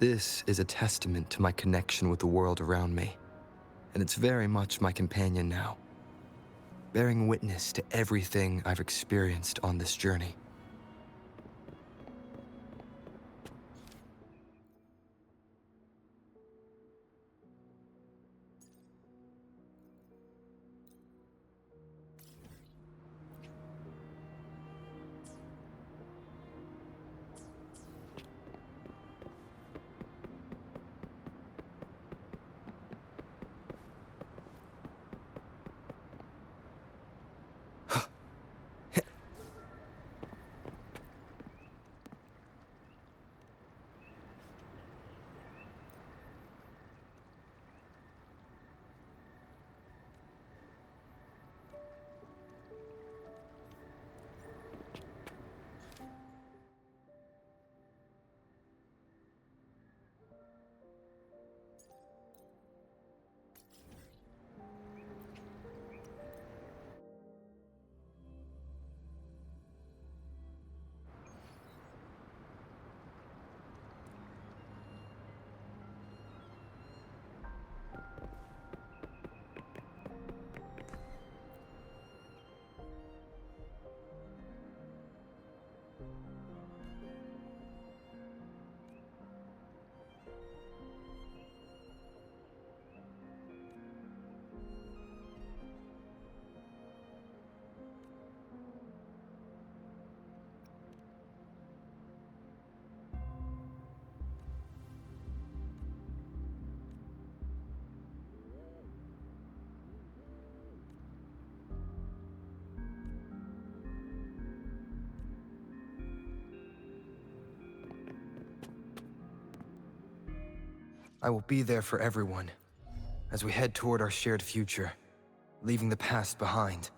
This is a testament to my connection with the world around me, and it's very much my companion now, bearing witness to everything I've experienced on this journey. I will be there for everyone, as we head toward our shared future, leaving the past behind.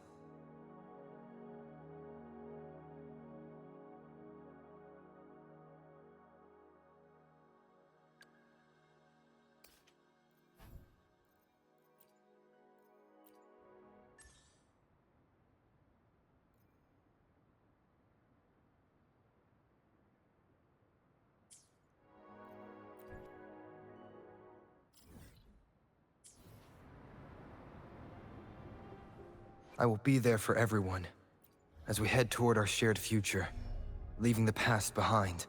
I will be there for everyone, as we head toward our shared future, leaving the past behind.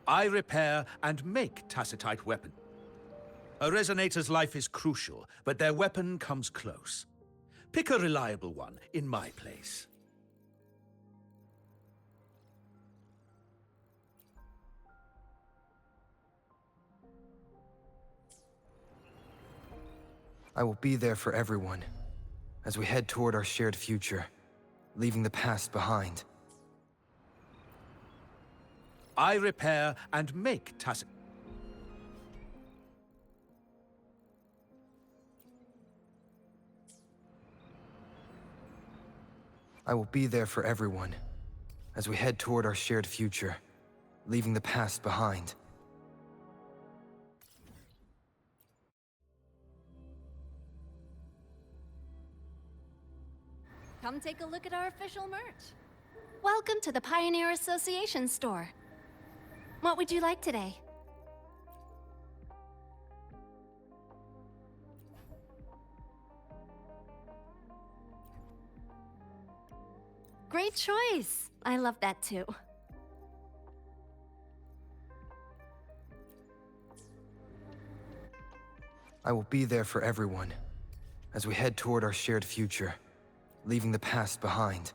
I repair and make Tacitite weapon. A resonator's life is crucial, but their weapon comes close. Pick a reliable one in my place. I will be there for everyone, as we head toward our shared future, leaving the past behind. I repair and make Tacitite. I will be there for everyone, as we head toward our shared future, leaving the past behind. Come take a look at our official merch. Welcome to the Pioneer Association store. What would you like today? Great choice. I love that too. I will be there for everyone as we head toward our shared future, leaving the past behind.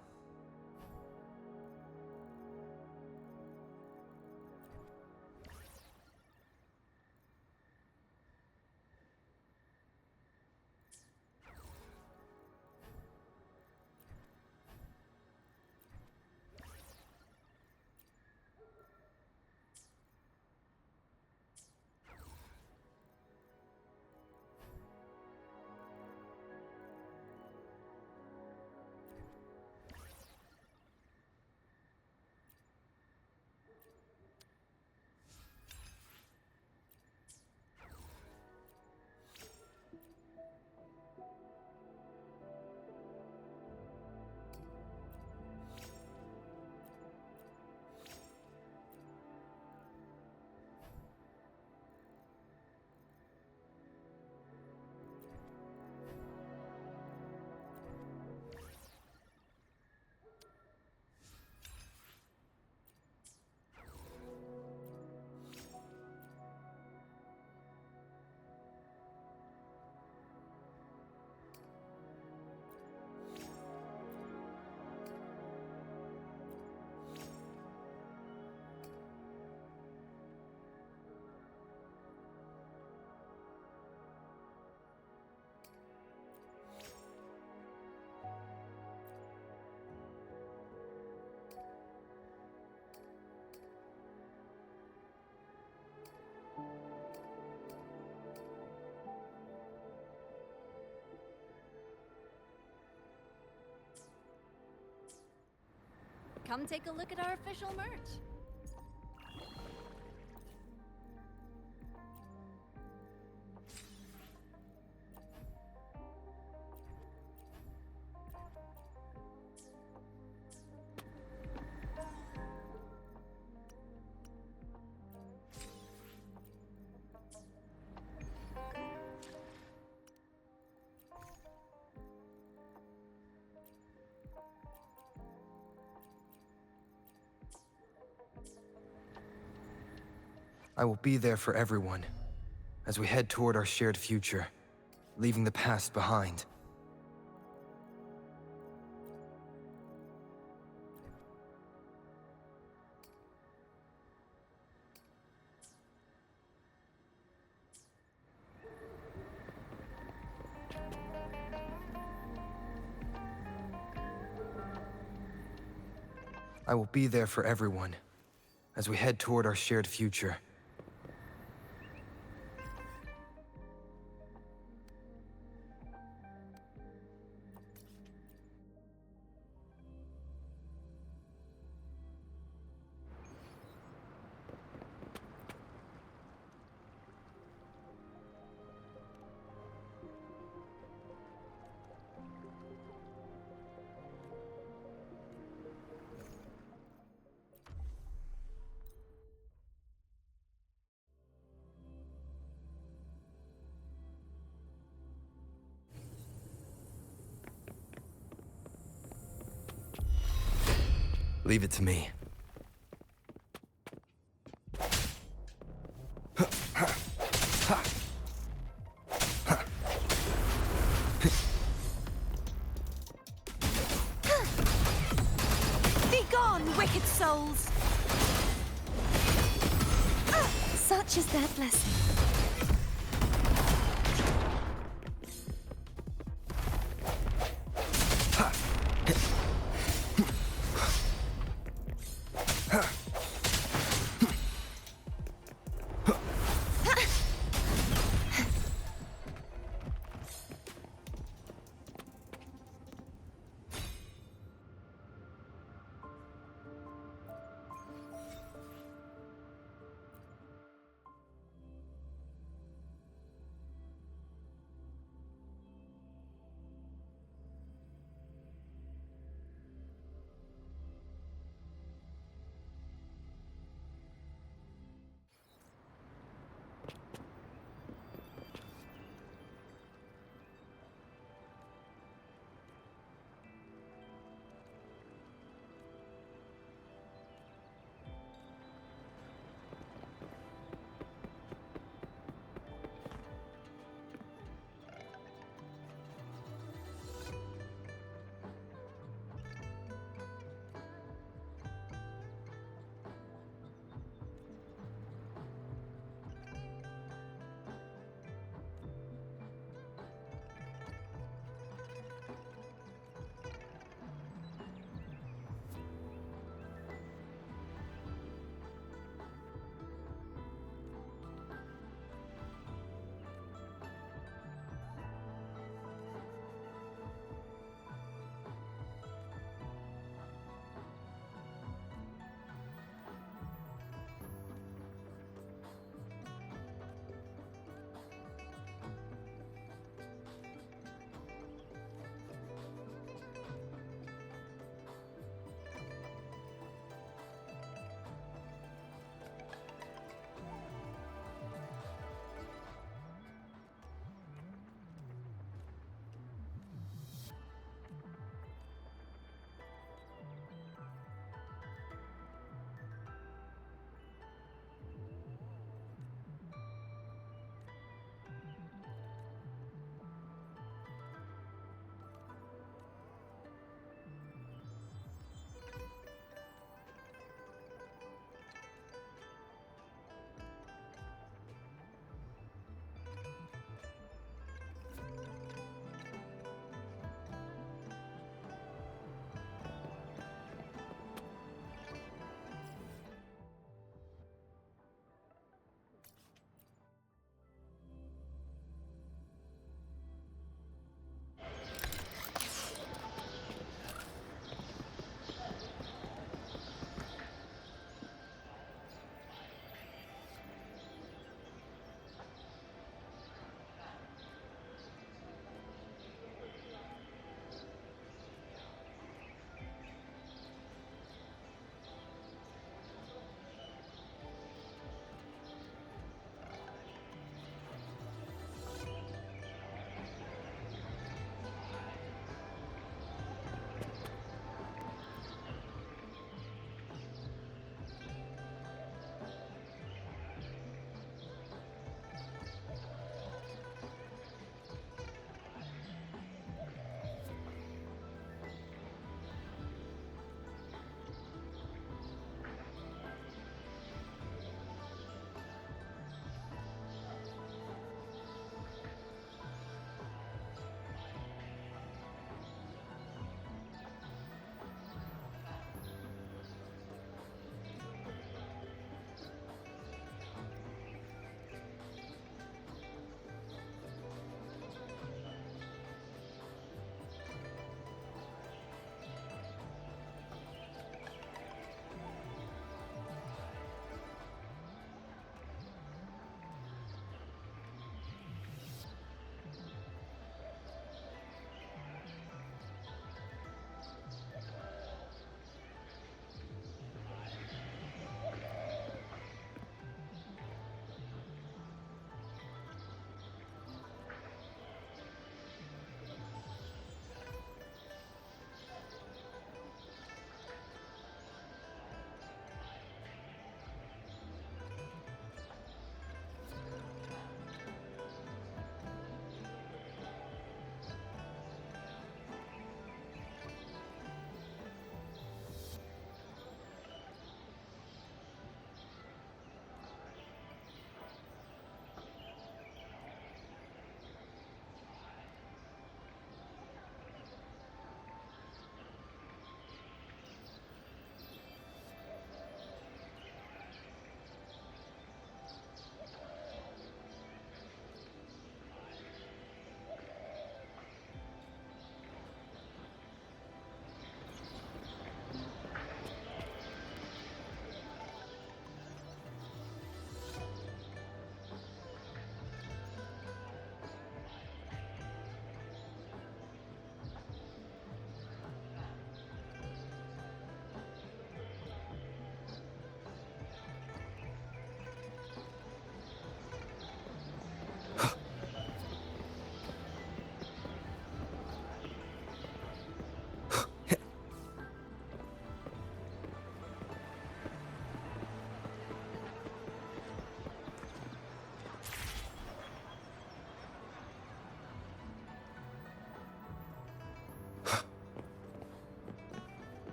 Come take a look at our official merch. I will be there for everyone as we head toward our shared future, leaving the past behind. I will be there for everyone as we head toward our shared future. Leave it to me. Be gone, wicked souls! Such is their blessing.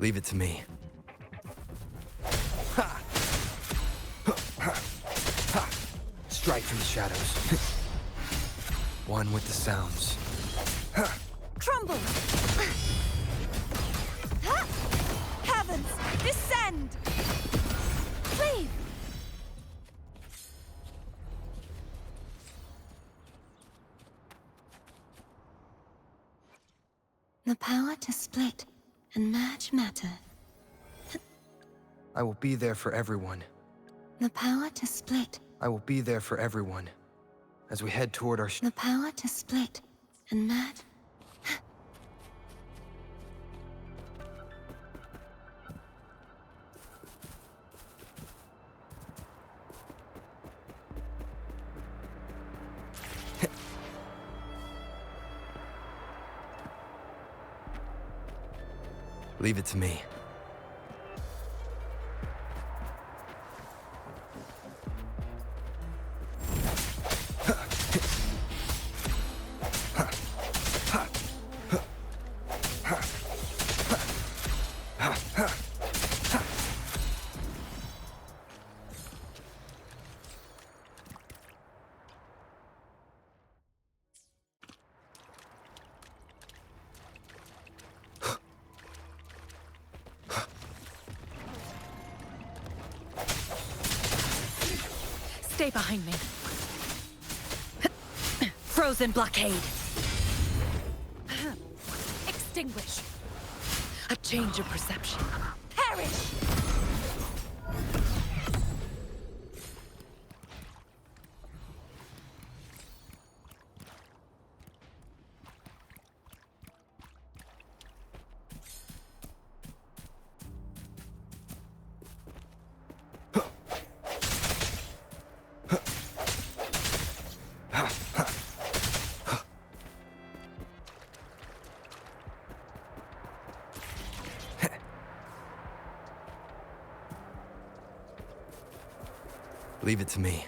Leave it to me. Ha! Ha! Ha! Strike from the shadows. One with the sounds. Crumble! Ha! Heavens! Descend! Cleave! The power to split and merge matter. I will be there for everyone. The power to split. I will be there for everyone. As we head toward our... The power to split and merge. Leave it to me. Stay behind me. Frozen blockade. Extinguish. A change of perception. Perish! Leave it to me.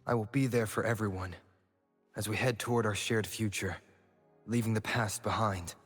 I will be there for everyone, as we head toward our shared future, leaving the past behind.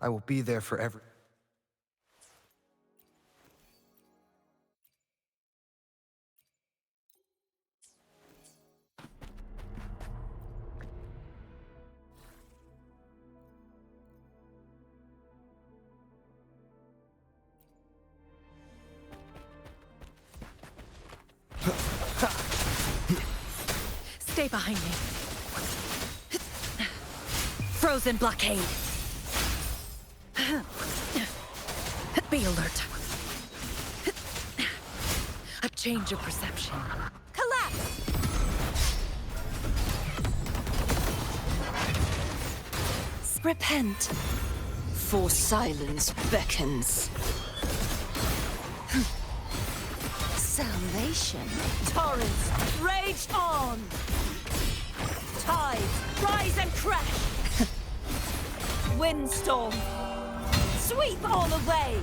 I will be there for every... Stay behind me. Frozen blockade. Be alert. A change of perception. Collapse! Repent, for silence beckons. Salvation. Torrents, rage on! Tides, rise and crash! Windstorm, sweep all away!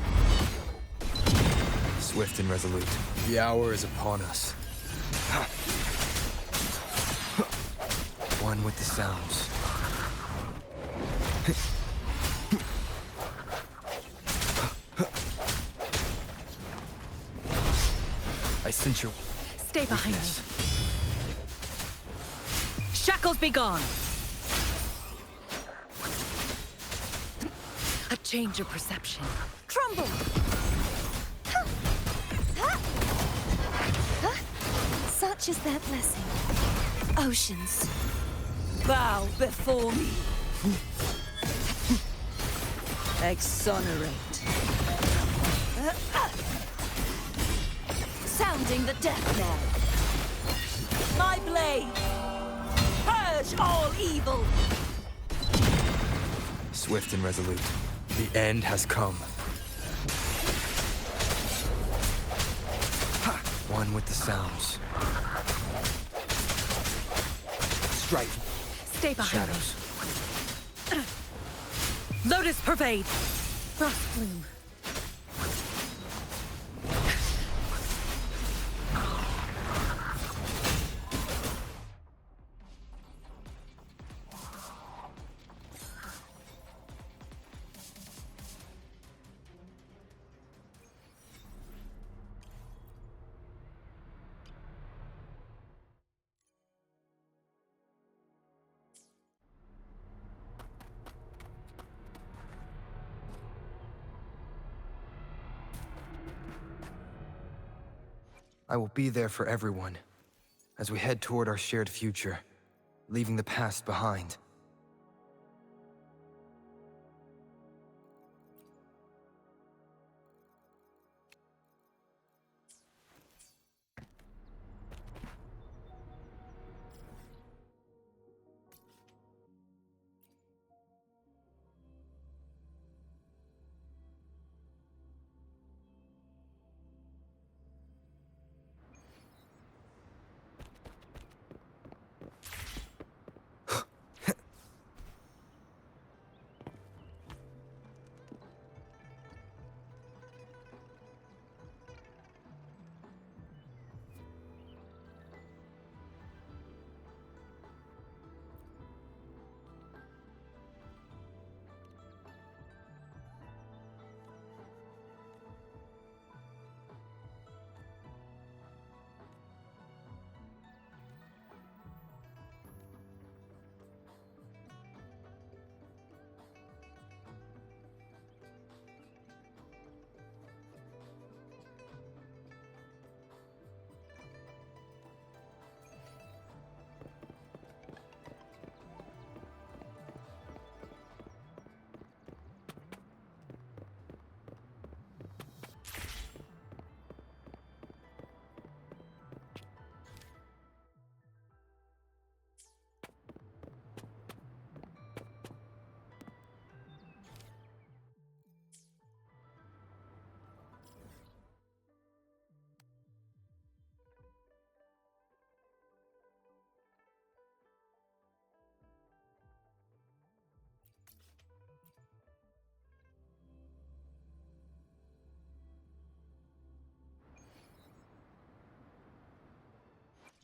Swift and resolute. The hour is upon us. One with the sounds. I sense your... Stay behind weakness. me. Shackles be gone! A change of perception. Crumble! Such is their blessing. Oceans. Bow before me. Exonerate. Sounding the death knell. My blade! Purge all evil! Swift and resolute. The end has come. One with the sounds. Strike. Stay behind Shadows. me. Lotus pervade! Frost bloom. I will be there for everyone, as we head toward our shared future, leaving the past behind.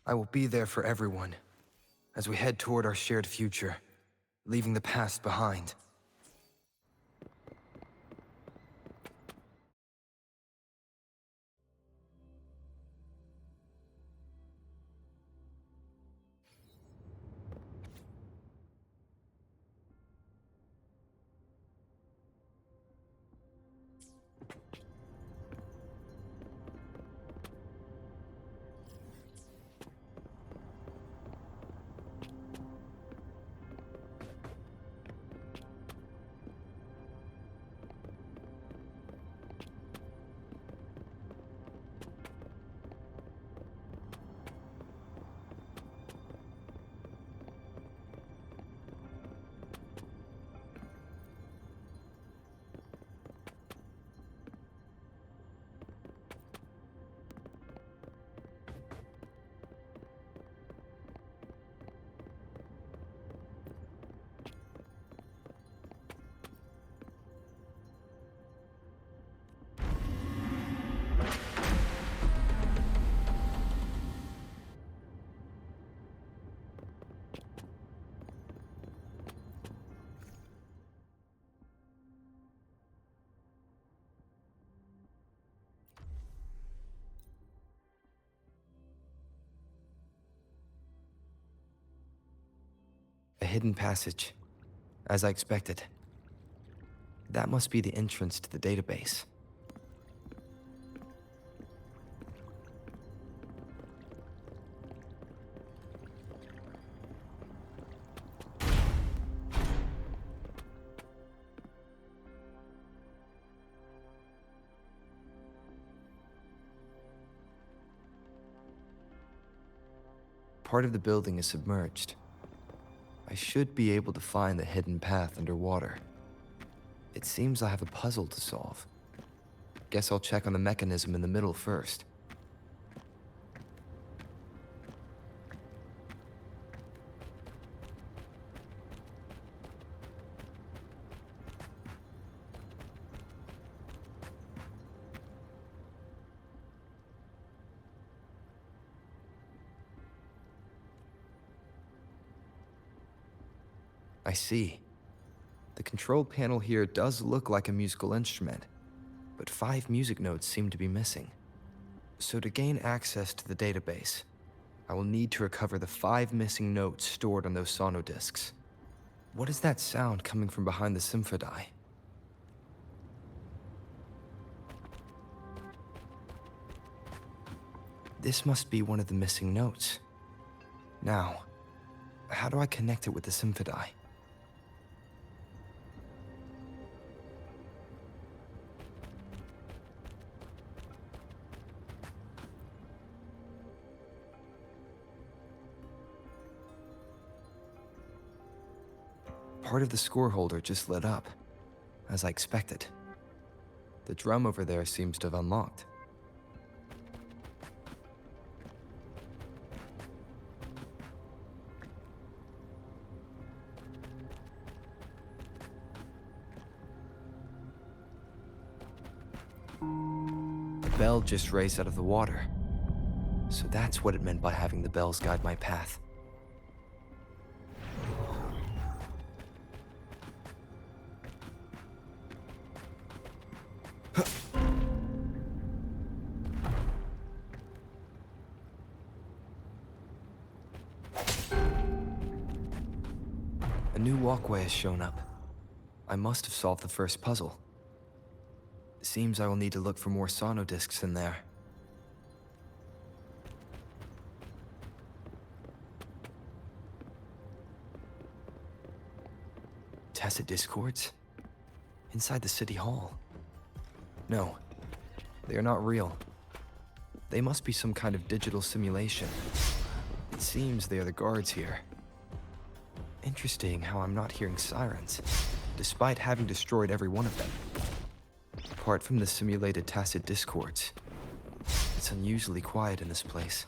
I will be there for everyone, as we head toward our shared future, leaving the past behind. A hidden passage, as I expected. That must be the entrance to the database. Part of the building is submerged. I should be able to find the hidden path underwater. It seems I have a puzzle to solve. Guess I'll check on the mechanism in the middle first. I see. The control panel here does look like a musical instrument, but 5 music notes seem to be missing. So to gain access to the database, I will need to recover the 5 missing notes stored on those sonodiscs. What is that sound coming from behind the symphodi? This must be one of the missing notes. Now, how do I connect it with the symphodi? Part of the score holder just lit up, as I expected. The drum over there seems to have unlocked. The bell just raised out of the water. So that's what it meant by having the bells guide my path. A new walkway has shown up. I must have solved the first puzzle. Seems I will need to look for more sonodiscs in there. Tacit discords? Inside the city hall? No, they are not real. They must be some kind of digital simulation. It seems they are the guards here. Interesting how I'm not hearing sirens, despite having destroyed every one of them. Apart from the simulated tacit discords, it's unusually quiet in this place.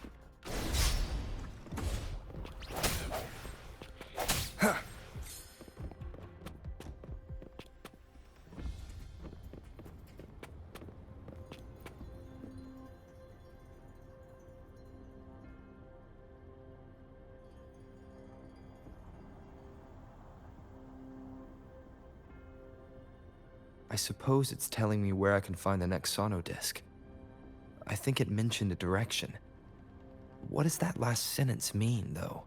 I suppose it's telling me where I can find the next sono disc. I think it mentioned a direction. What does that last sentence mean, though?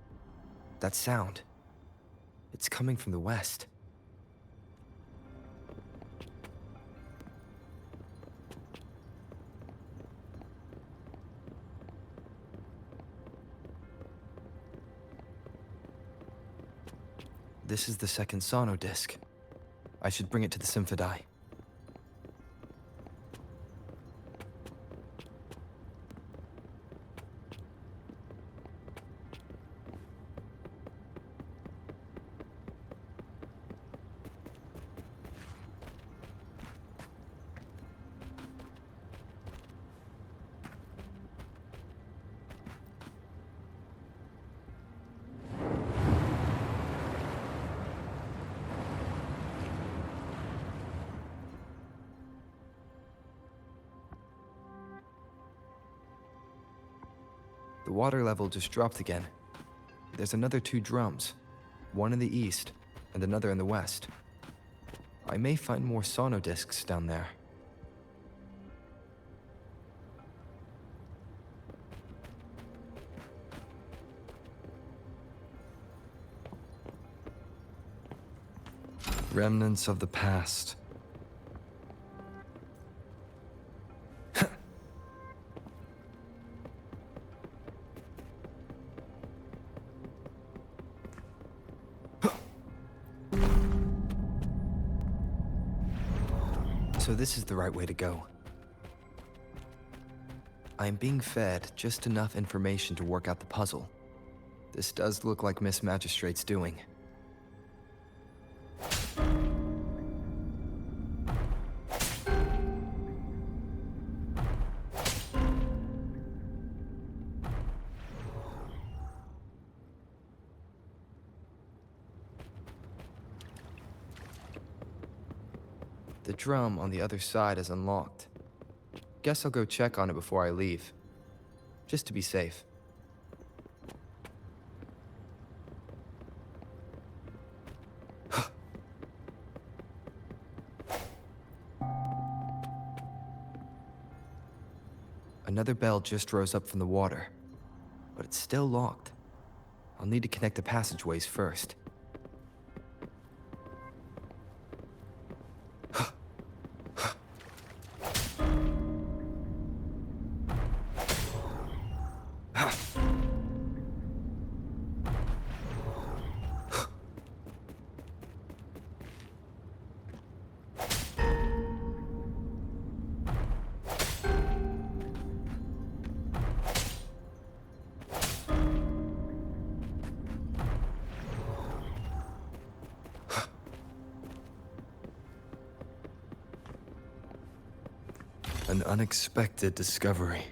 That sound. It's coming from the west. This is the second sono disc. I should bring it to the Symphodi. The water level just dropped again. There's another 2 drums, one in the east and another in the west. I may find more sono discs down there. Remnants of the past. So this is the right way to go. I am being fed just enough information to work out the puzzle. This does look like Miss Magistrate's doing. The drum on the other side is unlocked. Guess I'll go check on it before I leave, just to be safe. Another bell just rose up from the water, but it's still locked. I'll need to connect the passageways first. An unexpected discovery.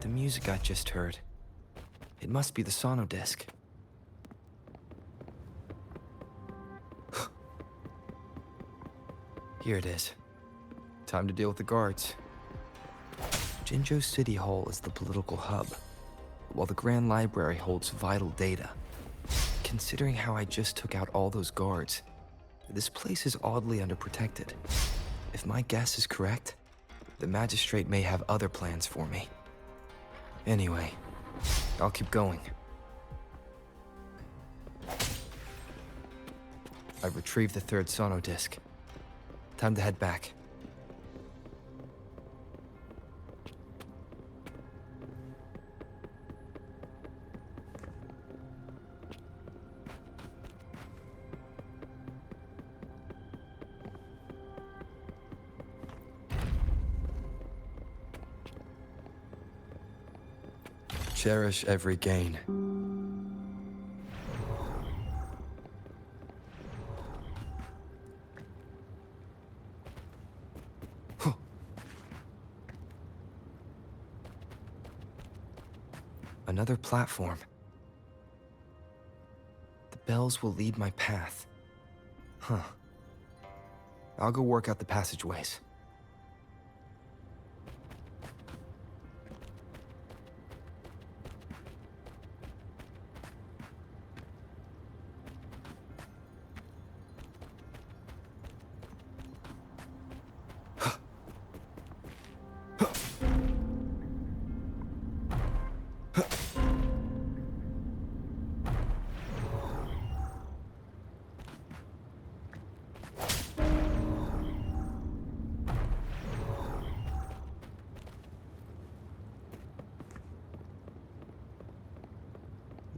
The music I just heard. It must be the sono disc. Here it is. Time to deal with the guards. Jinzhou City Hall is the political hub, while the Grand Library holds vital data. Considering how I just took out all those guards, this place is oddly underprotected. If my guess is correct, the magistrate may have other plans for me. Anyway, I'll keep going. I've retrieved the third sono disc. Time to head back. Cherish every gain. Another platform. The bells will lead my path. Huh. I'll go work out the passageways.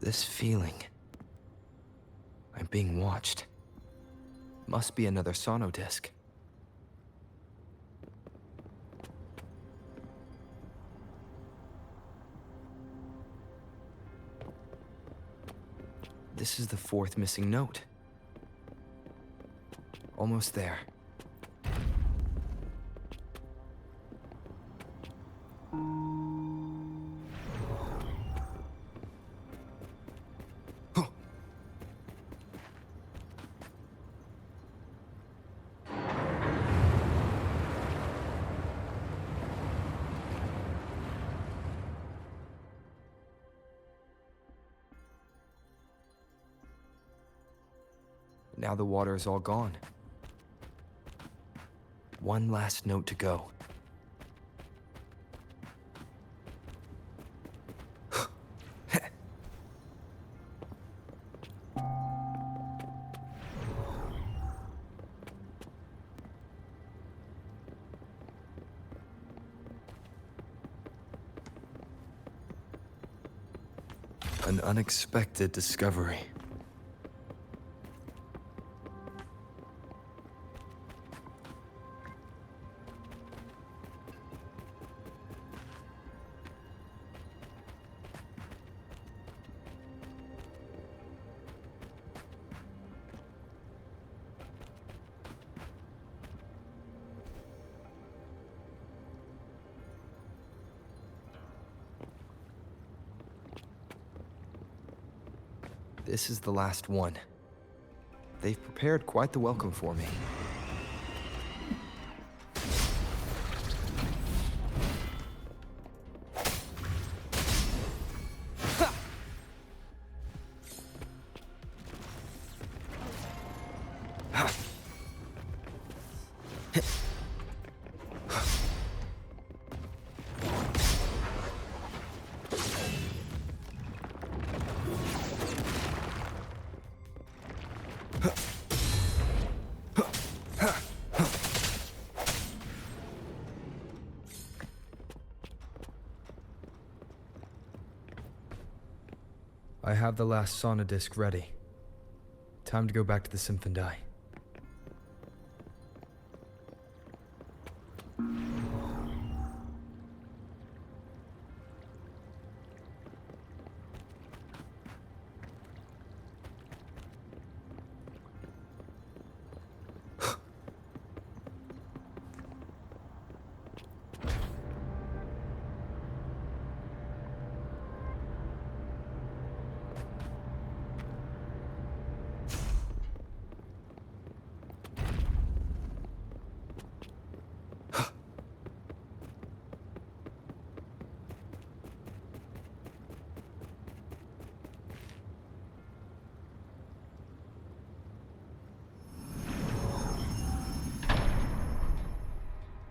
This feeling. I'm being watched. Must be another sono disc. This is the fourth missing note. Almost there. Now the water is all gone. One last note to go. An unexpected discovery. This is the last one. They've prepared quite the welcome for me. I have the last sauna disc ready. Time to go back to the Symphondai.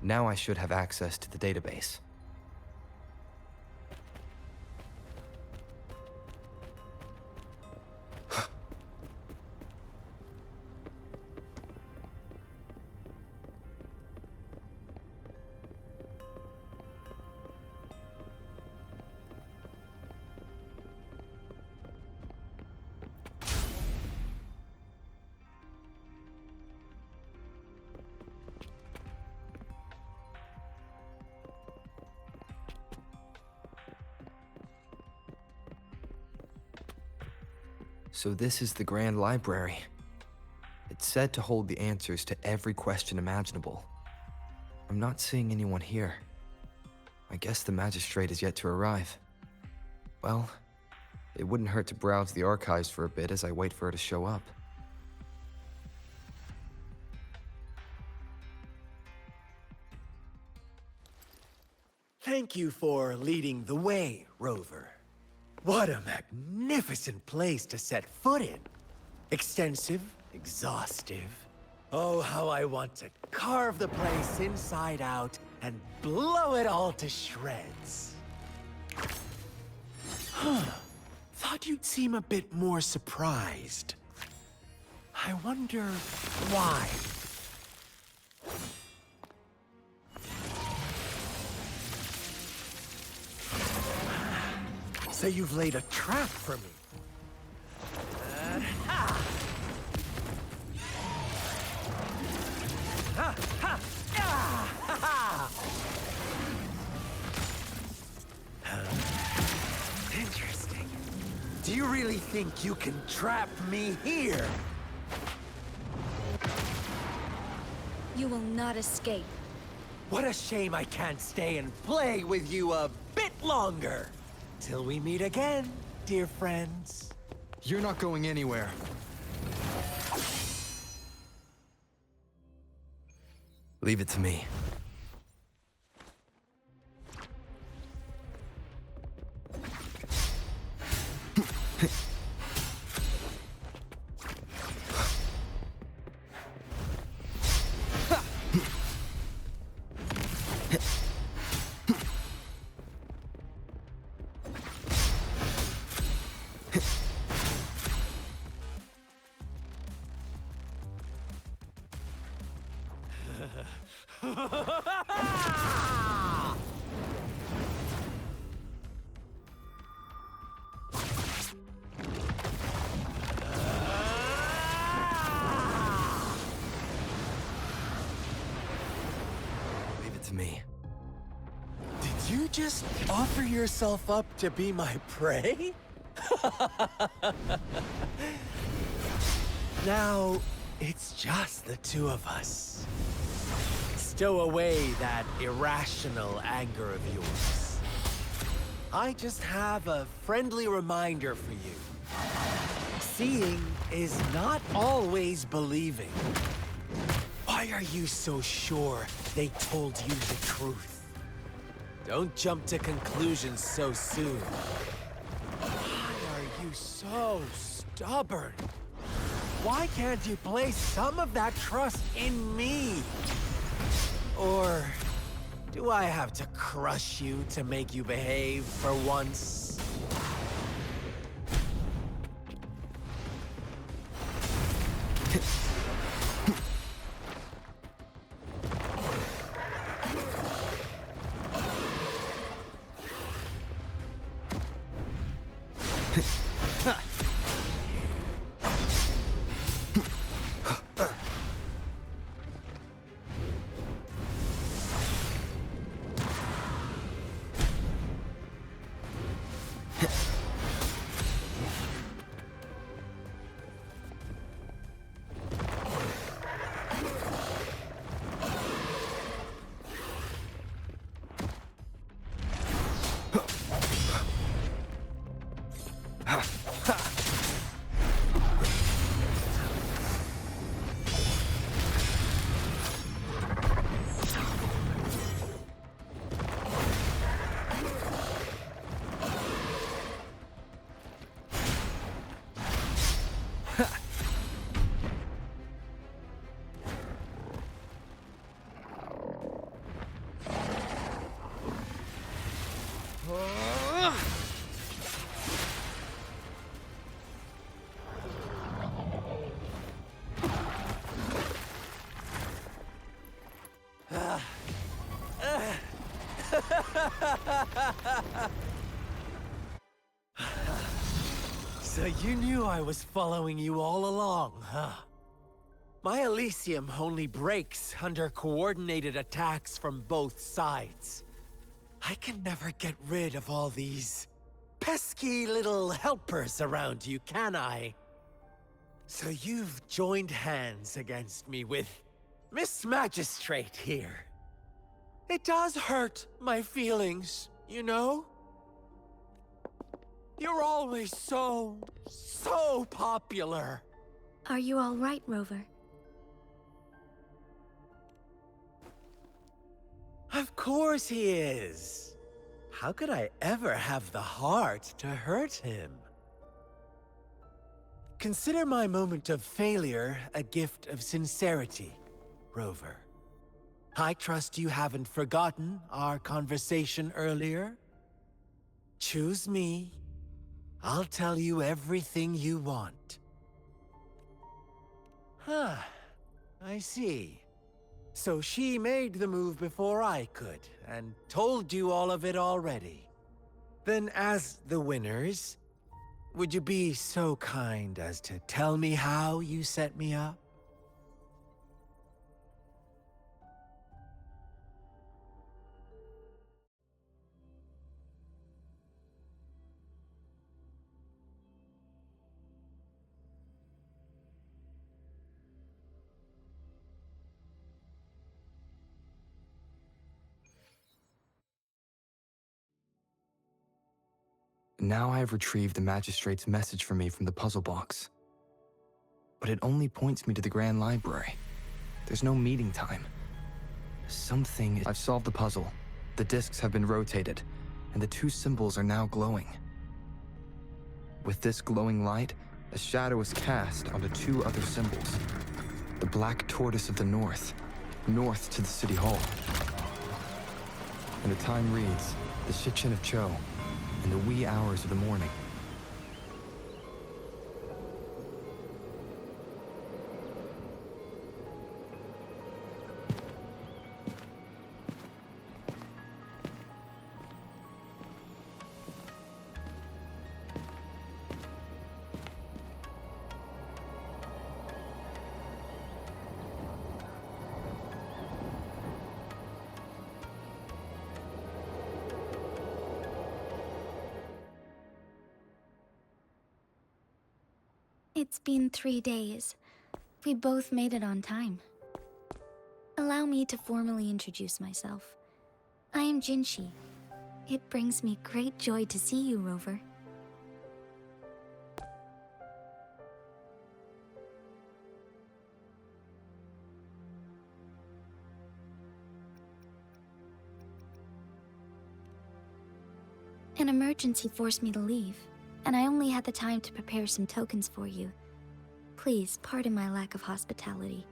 Now I should have access to the database. So this is the Grand Library. It's said to hold the answers to every question imaginable. I'm not seeing anyone here. I guess the magistrate is yet to arrive. Well, it wouldn't hurt to browse the archives for a bit as I wait for her to show up. Thank you for leading the way, Rover. What a magnificent place to set foot in. Extensive, exhaustive. Oh, how I want to carve the place inside out and blow it all to shreds. Thought you'd seem a bit more surprised. I wonder why. So you've laid a trap for me. Interesting. Do you really think you can trap me here? You will not escape. What a shame I can't stay and play with you a bit longer. Till we meet again, dear friends. You're not going anywhere. Leave it to me. Leave it to me. Did you just offer yourself up to be my prey? Now, it's just the two of us. Stow away that irrational anger of yours. I just have a friendly reminder for you. Seeing is not always believing. Why are you so sure they told you the truth? Don't jump to conclusions so soon. Why are you so stubborn? Why can't you place some of that trust in me? Or do I have to crush you to make you behave for once? So you knew I was following you all along, huh? My Elysium only breaks under coordinated attacks from both sides. I can never get rid of all these pesky little helpers around you, can I? So you've joined hands against me with Miss Magistrate here. It does hurt my feelings, you know? You're always so popular. Are you all right, Rover? Of course he is. How could I ever have the heart to hurt him? Consider my moment of failure a gift of sincerity, Rover. I trust you haven't forgotten our conversation earlier. Choose me. I'll tell you everything you want. Huh. I see. So she made the move before I could, and told you all of it already. Then as the winners, would you be so kind as to tell me how you set me up? Now I have retrieved the magistrate's message for me from the puzzle box. But it only points me to the Grand Library. There's no meeting time. I've solved the puzzle. The discs have been rotated, and the two symbols are now glowing. With this glowing light, a shadow is cast onto two other symbols. The Black Tortoise of the North to the City Hall. And the time reads, the Shichen of Cho, in the wee hours of the morning. It's been 3 days. We both made it on time. Allow me to formally introduce myself. I am Jinshi. It brings me great joy to see you, Rover. An emergency forced me to leave, and I only had the time to prepare some tokens for you. Please pardon my lack of hospitality.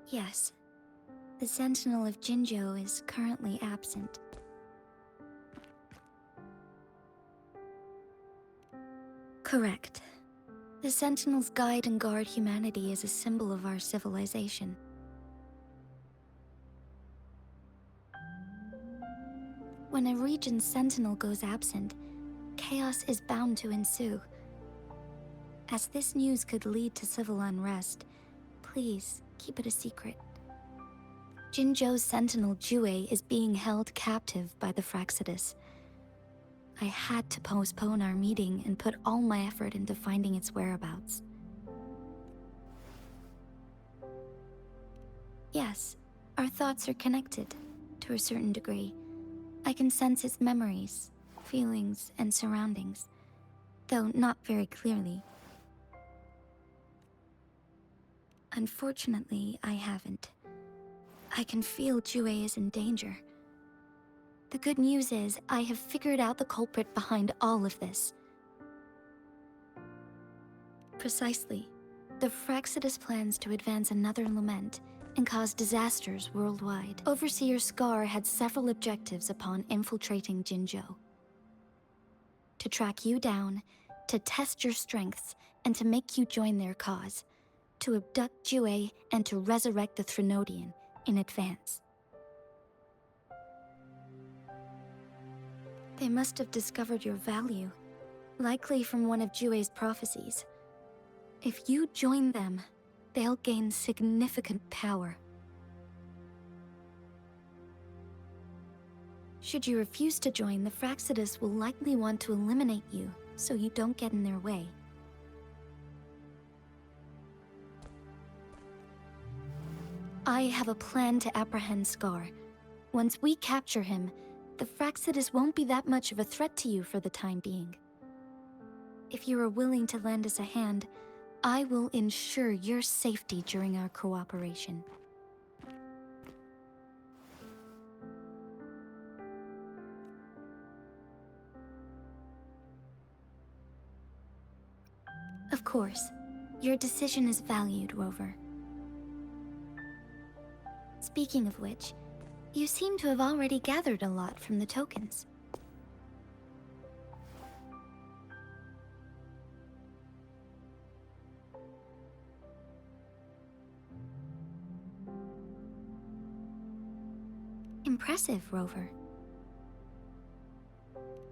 Yes, the Sentinel of Jinzhou is currently absent. Correct. The Sentinels guide and guard humanity as a symbol of our civilization. When a region's sentinel goes absent, chaos is bound to ensue. As this news could lead to civil unrest, please keep it a secret. Jinzhou's sentinel Jue is being held captive by the Fraxidus. I had to postpone our meeting and put all my effort into finding its whereabouts. Yes, our thoughts are connected, to a certain degree. I can sense its memories, feelings, and surroundings, though not very clearly. Unfortunately, I haven't. I can feel Jue is in danger. The good news is, I have figured out the culprit behind all of this. Precisely. The Fraxidus plans to advance another lament and cause disasters worldwide. Overseer Scar had several objectives upon infiltrating Jinzhou. To track you down, to test your strengths, and to make you join their cause. To abduct Jue and to resurrect the Threnodian in advance. They must have discovered your value, likely from one of Jue's prophecies. If you join them, they'll gain significant power. Should you refuse to join, the Fraxidus will likely want to eliminate you, so you don't get in their way. I have a plan to apprehend Scar. Once we capture him, the Fraxidus won't be that much of a threat to you for the time being. If you are willing to lend us a hand, I will ensure your safety during our cooperation. Of course, your decision is valued, Rover. Speaking of which, you seem to have already gathered a lot from the tokens. Impressive, Rover.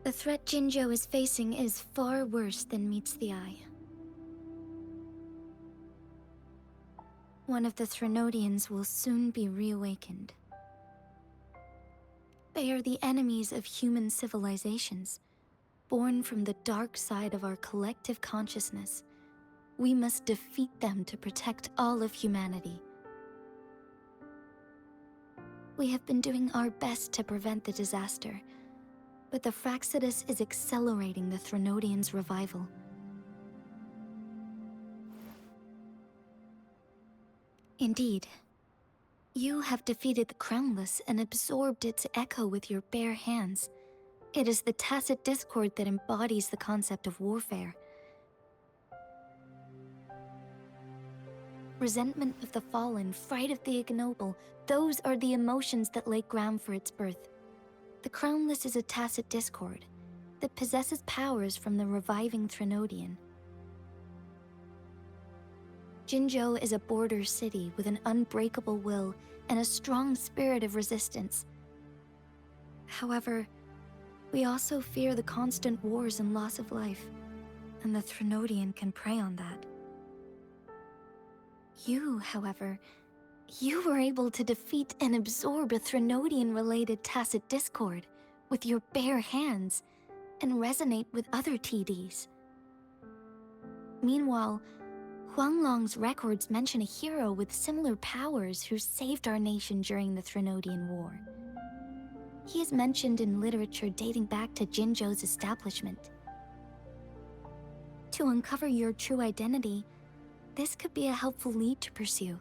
The threat Jinzhou is facing is far worse than meets the eye. One of the Threnodians will soon be reawakened. They are the enemies of human civilizations, born from the dark side of our collective consciousness. We must defeat them to protect all of humanity. We have been doing our best to prevent the disaster, but the Fraxidus is accelerating the Threnodians' revival. Indeed, you have defeated the Crownless and absorbed its echo with your bare hands. It is the tacit discord that embodies the concept of warfare. Resentment of the fallen, fright of the ignoble, those are the emotions that lay ground for its birth. The Crownless is a tacit discord that possesses powers from the reviving Threnodian. Jinzhou is a border city with an unbreakable will and a strong spirit of resistance. However, we also fear the constant wars and loss of life, and the Threnodian can prey on that. You, however, you were able to defeat and absorb a Threnodian-related tacit discord with your bare hands and resonate with other TDs. Meanwhile, Huanglong's records mention a hero with similar powers who saved our nation during the Threnodian War. He is mentioned in literature dating back to Jinzhou's establishment. To uncover your true identity, this could be a helpful lead to pursue.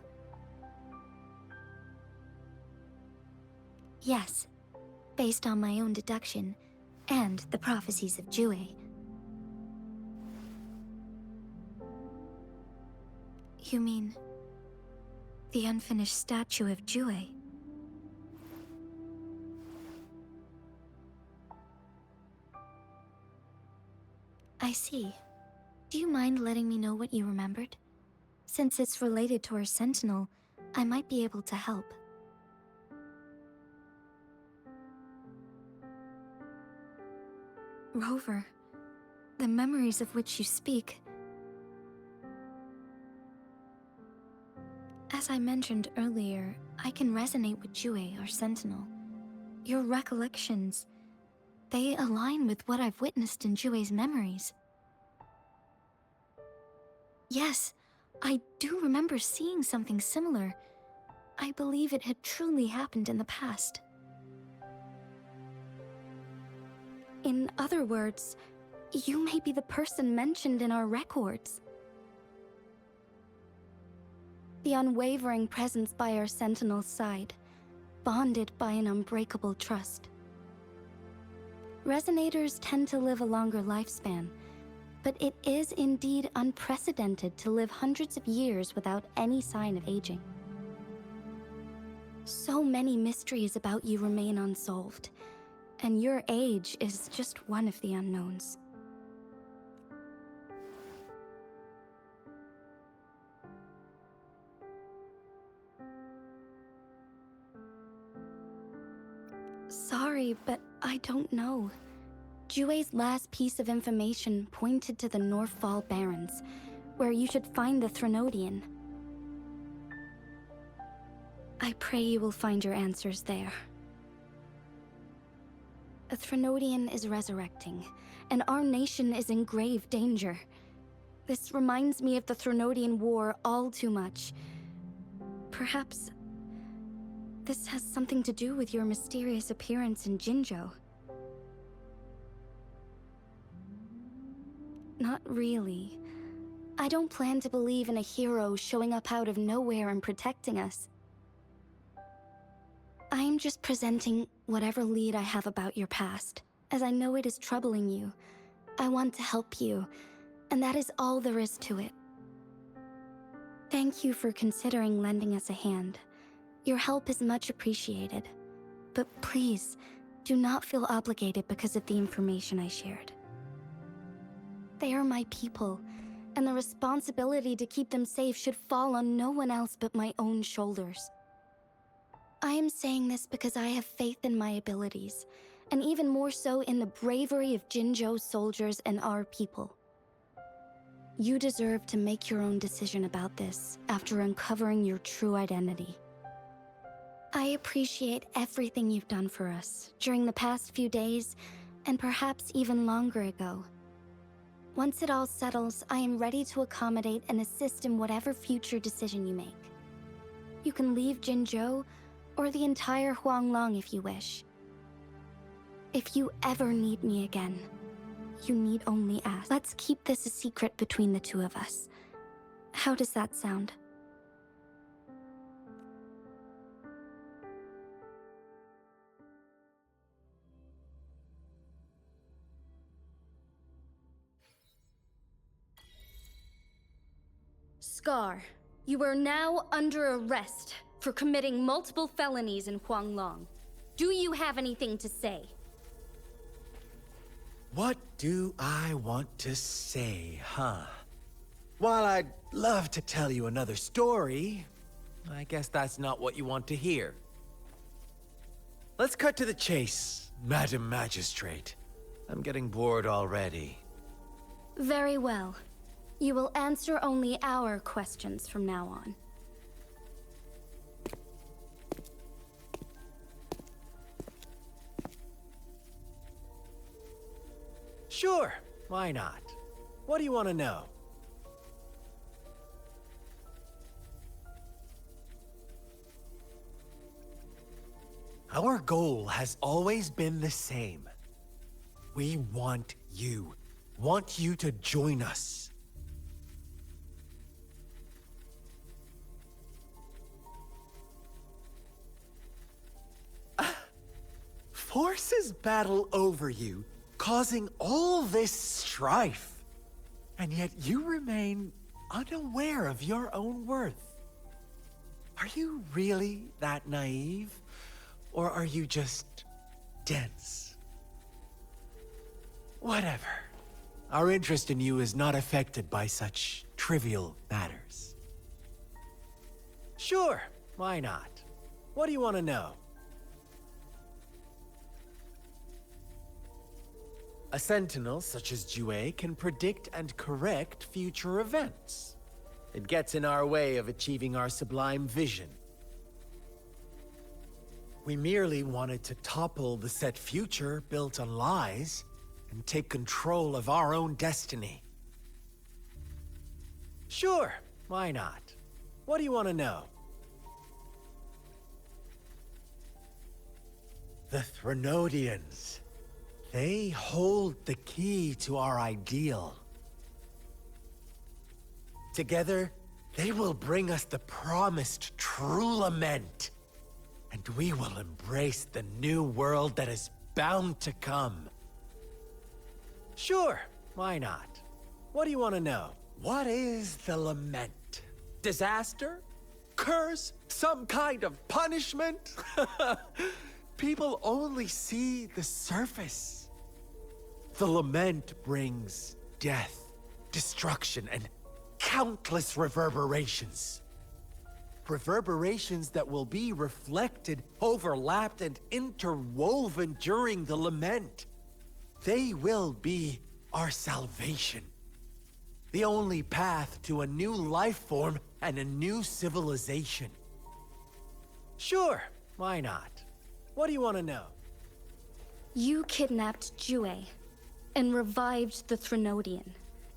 Yes, based on my own deduction, and the prophecies of Jue. You mean the unfinished statue of Jue? I see. Do you mind letting me know what you remembered? Since it's related to our Sentinel, I might be able to help. Rover, the memories of which you speak. As I mentioned earlier, I can resonate with Jue, our Sentinel. Your recollections, they align with what I've witnessed in Jue's memories. Yes, I do remember seeing something similar. I believe it had truly happened in the past. In other words, you may be the person mentioned in our records. The unwavering presence by our Sentinel's side, bonded by an unbreakable trust. Resonators tend to live a longer lifespan, but it is indeed unprecedented to live hundreds of years without any sign of aging. So many mysteries about you remain unsolved, and your age is just one of the unknowns. Sorry, but I don't know. Jue's last piece of information pointed to the Northfall Barrens, where you should find the Threnodian. I pray you will find your answers there. A Threnodian is resurrecting, and our nation is in grave danger. This reminds me of the Threnodian War all too much. Perhaps this has something to do with your mysterious appearance in Jinzhou. Not really. I don't plan to believe in a hero showing up out of nowhere and protecting us. I am just presenting whatever lead I have about your past, as I know it is troubling you. I want to help you, and that is all there is to it. Thank you for considering lending us a hand. Your help is much appreciated. But please, do not feel obligated because of the information I shared. They are my people, and the responsibility to keep them safe should fall on no one else but my own shoulders. I am saying this because I have faith in my abilities, and even more so in the bravery of Jinzhou's soldiers and our people. You deserve to make your own decision about this after uncovering your true identity. I appreciate everything you've done for us during the past few days, and perhaps even longer ago. Once it all settles, I am ready to accommodate and assist in whatever future decision you make. You can leave Jinzhou, or the entire Huanglong if you wish. If you ever need me again, you need only ask. Let's keep this a secret between the two of us. How does that sound? Scar, you are now under arrest for committing multiple felonies in Huanglong. Do you have anything to say? What do I want to say, huh? While I'd love to tell you another story, I guess that's not what you want to hear. Let's cut to the chase, Madam Magistrate. I'm getting bored already. Very well. You will answer only our questions from now on. Sure, why not? What do you want to know? Our goal has always been the same. We want you to join us. Forces battle over you, causing all this strife. And yet you remain unaware of your own worth. Are you really that naive? Or are you just dense? Whatever. Our interest in you is not affected by such trivial matters. Sure, why not? What do you want to know? A sentinel such as Jue can predict and correct future events. It gets in our way of achieving our sublime vision. We merely wanted to topple the set future built on lies and take control of our own destiny. Sure, why not? What do you want to know? The Threnodians. They hold the key to our ideal. Together, they will bring us the promised true lament. And we will embrace the new world that is bound to come. Sure, why not? What do you want to know? What is the lament? Disaster? Curse? Some kind of punishment? People only see the surface. The lament brings death, destruction, and countless reverberations. Reverberations that will be reflected, overlapped, and interwoven during the lament. They will be our salvation. The only path to a new life form and a new civilization. Sure, why not? What do you want to know? You kidnapped Jue and revived the Threnodian,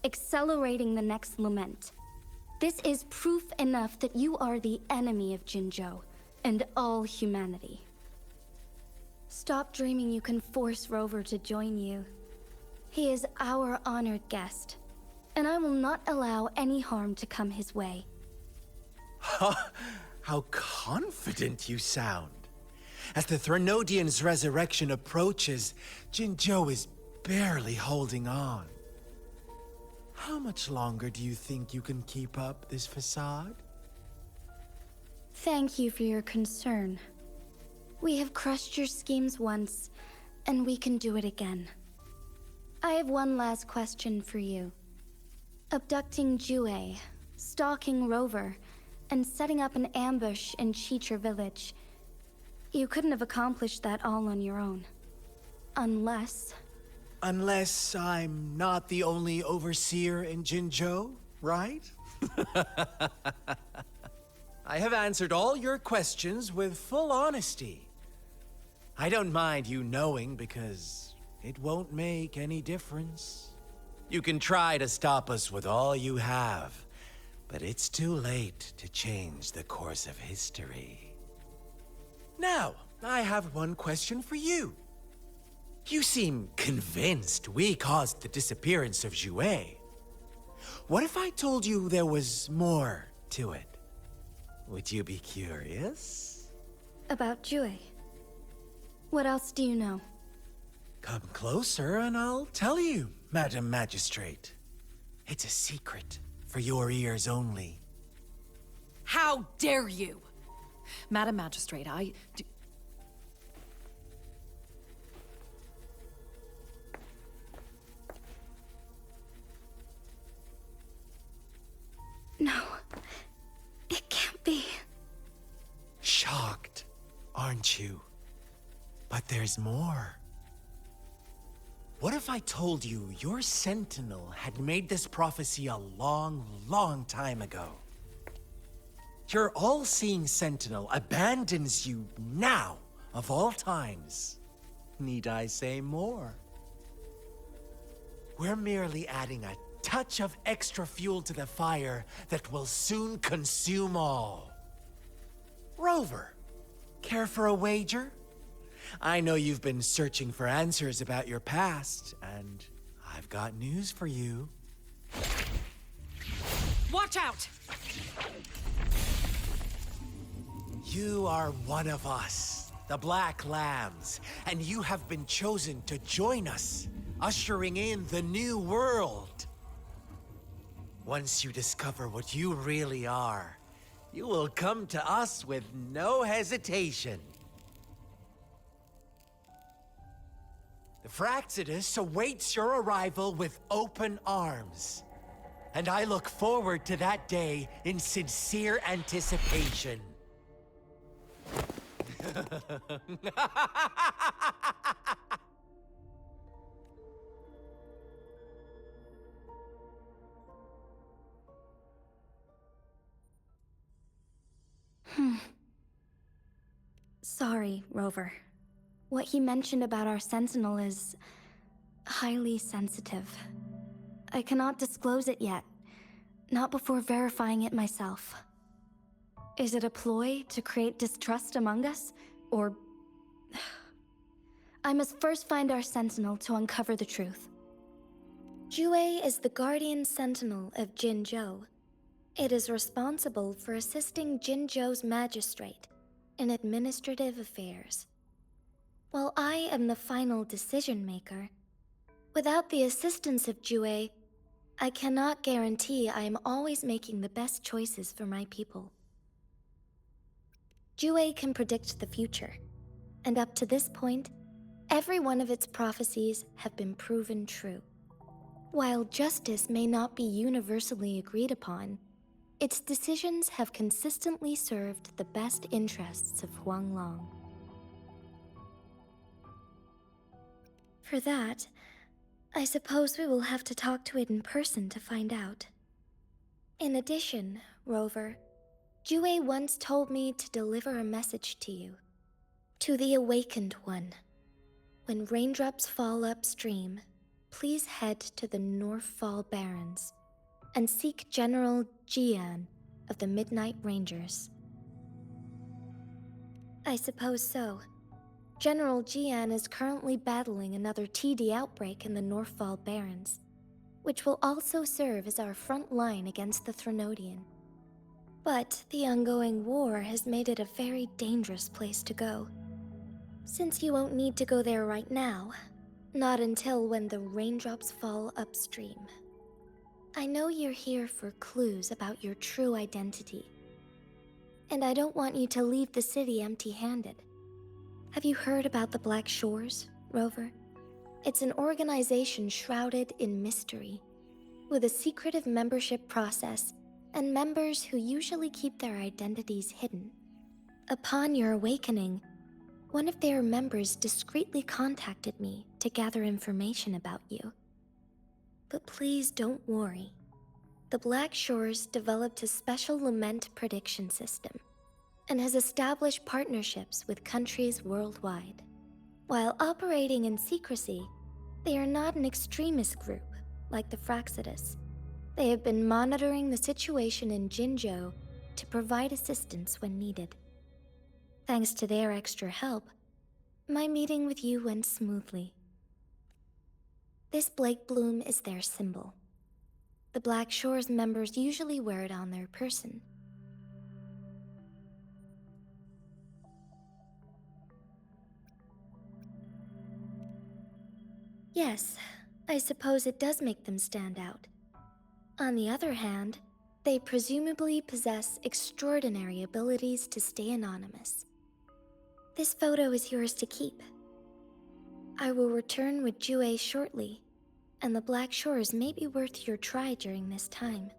accelerating the next lament. This is proof enough that you are the enemy of Jinzhou and all humanity. Stop dreaming you can force Rover to join you. He is our honored guest, and I will not allow any harm to come his way. How confident you sound. As the Threnodian's resurrection approaches, Jinzhou is barely holding on. How much longer do you think you can keep up this facade? Thank you for your concern. We have crushed your schemes once, and we can do it again. I have one last question for you. Abducting Jue, stalking Rover, and setting up an ambush in Chicha village. You couldn't have accomplished that all on your own. Unless I'm not the only overseer in Jinzhou, right? I have answered all your questions with full honesty. I don't mind you knowing because it won't make any difference. You can try to stop us with all you have, but it's too late to change the course of history. Now, I have one question for you. You seem convinced we caused the disappearance of Jue. What if I told you there was more to it? Would you be curious? about Jue. What else do you know? Come closer and I'll tell you, Madam Magistrate. It's a secret for your ears only. How dare you? Madam Magistrate, No, it can't be. Shocked, aren't you? But there's more. What if I told you your sentinel had made this prophecy a long, long time ago? Your all-seeing sentinel abandons you now, of all times. Need I say more? We're merely adding a touch of extra fuel to the fire that will soon consume all. Rover, care for a wager? I know you've been searching for answers about your past, and I've got news for you. watch out! You are one of us, the Black Lambs, and you have been chosen to join us, ushering in the new world. Once you discover what you really are, you will come to us with no hesitation. The Fraxidus awaits your arrival with open arms. And I look forward to that day in sincere anticipation. Sorry, Rover. What he mentioned about our sentinel is highly sensitive. I cannot disclose it yet, not before verifying it myself. Is it a ploy to create distrust among us, or... I must first find our sentinel to uncover the truth. Jue is the guardian sentinel of Jinzhou. It is responsible for assisting Jinzhou's magistrate in administrative affairs. While I am the final decision maker, without the assistance of Jue, I cannot guarantee I am always making the best choices for my people. Jue can predict the future, and up to this point, every one of its prophecies have been proven true. While justice may not be universally agreed upon, its decisions have consistently served the best interests of Huanglong. For that, I suppose we will have to talk to it in person to find out. In addition, Rover, Jue once told me to deliver a message to you. To the Awakened One. When raindrops fall upstream, please head to the Northfall Barrens and seek General Jian of the Midnight Rangers. I suppose so. General Jian is currently battling another TD outbreak in the Northfall Barrens, which will also serve as our front line against the Threnodian. But the ongoing war has made it a very dangerous place to go. Since you won't need to go there right now, not until when the raindrops fall upstream. I know you're here for clues about your true identity, and I don't want you to leave the city empty-handed. Have you heard about the Black Shores, Rover? It's an organization shrouded in mystery, with a secretive membership process and members who usually keep their identities hidden. Upon your awakening, one of their members discreetly contacted me to gather information about you. But please don't worry. The Black Shores developed a special lament prediction system and has established partnerships with countries worldwide. While operating in secrecy, they are not an extremist group like the Fraxidus. They have been monitoring the situation in Jinzhou to provide assistance when needed. Thanks to their extra help, my meeting with you went smoothly. This Blake Bloom is their symbol. The Black Shores members usually wear it on their person. Yes, I suppose it does make them stand out. On the other hand, they presumably possess extraordinary abilities to stay anonymous. This photo is yours to keep. I will return with Jue shortly, and the Black Shores may be worth your try during this time.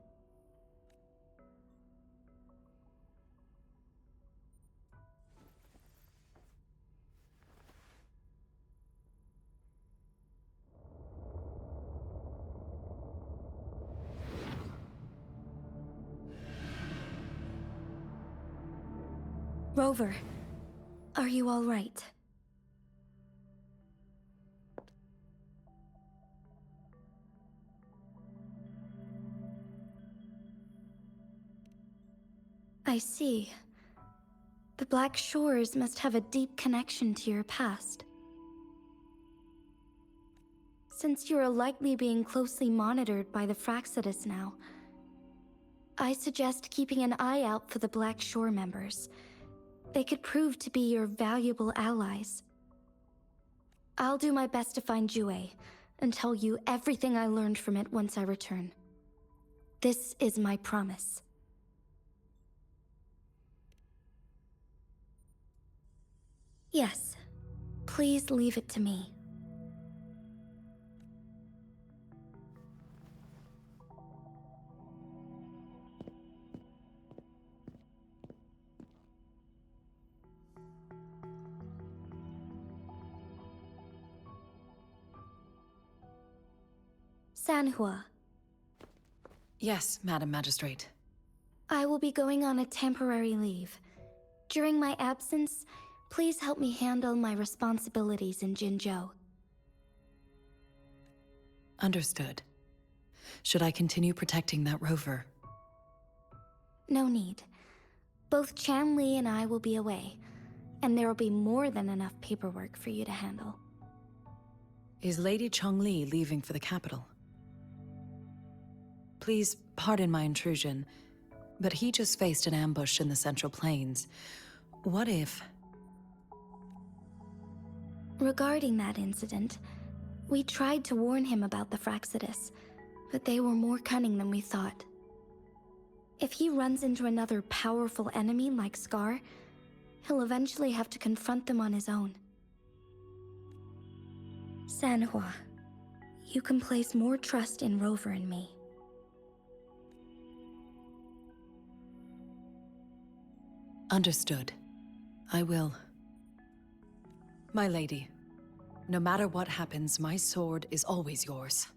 Rover, are you all right? I see. The Black Shores must have a deep connection to your past. Since you are likely being closely monitored by the Fraxidus now, I suggest keeping an eye out for the Black Shore members. They could prove to be your valuable allies. I'll do my best to find Jue and tell you everything I learned from it once I return. This is my promise. Yes, please leave it to me. Sanhua, Yes, Madam Magistrate. I will be going on a temporary leave. During my absence, please help me handle my responsibilities in Jinzhou. Understood. Should I continue protecting that rover? No need. Both Chan Li and I will be away, and there will be more than enough paperwork for you to handle. Is Lady Chongli leaving for the capital? Please pardon my intrusion, but he just faced an ambush in the Central Plains. What if... Regarding that incident, we tried to warn him about the Fraxidus, but they were more cunning than we thought. If he runs into another powerful enemy like Scar, he'll eventually have to confront them on his own. Sanhua, you can place more trust in Rover and me. Understood. I will. My lady, no matter what happens, my sword is always yours.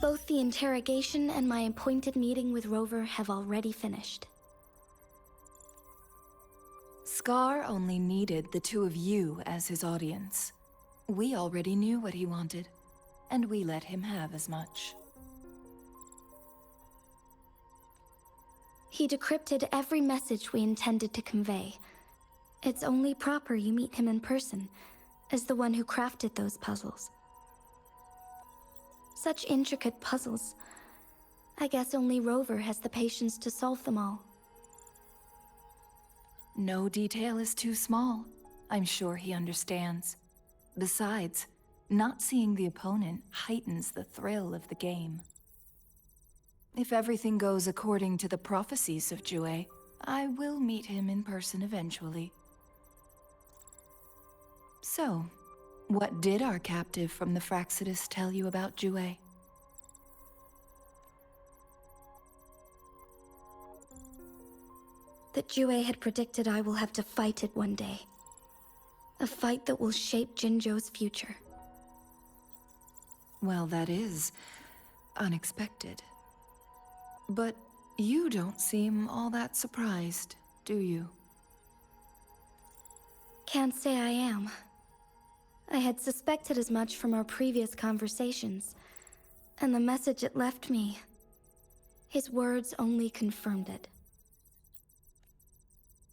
Both the interrogation and my appointed meeting with Rover have already finished. Scar only needed the two of you as his audience. We already knew what he wanted, and we let him have as much. He decrypted every message we intended to convey. It's only proper you meet him in person, as the one who crafted those puzzles. Such intricate puzzles. I guess only Rover has the patience to solve them all. No detail is too small. I'm sure he understands. Besides, not seeing the opponent heightens the thrill of the game. If everything goes according to the prophecies of Jue, I will meet him in person eventually. So, what did our captive from the Fraxidus tell you about Jue? That Jue had predicted I will have to fight it one day. A fight that will shape Jinzhou's future. Well, that is unexpected. But you don't seem all that surprised, do you? Can't say I am. I had suspected as much from our previous conversations, and the message it left me, his words only confirmed it.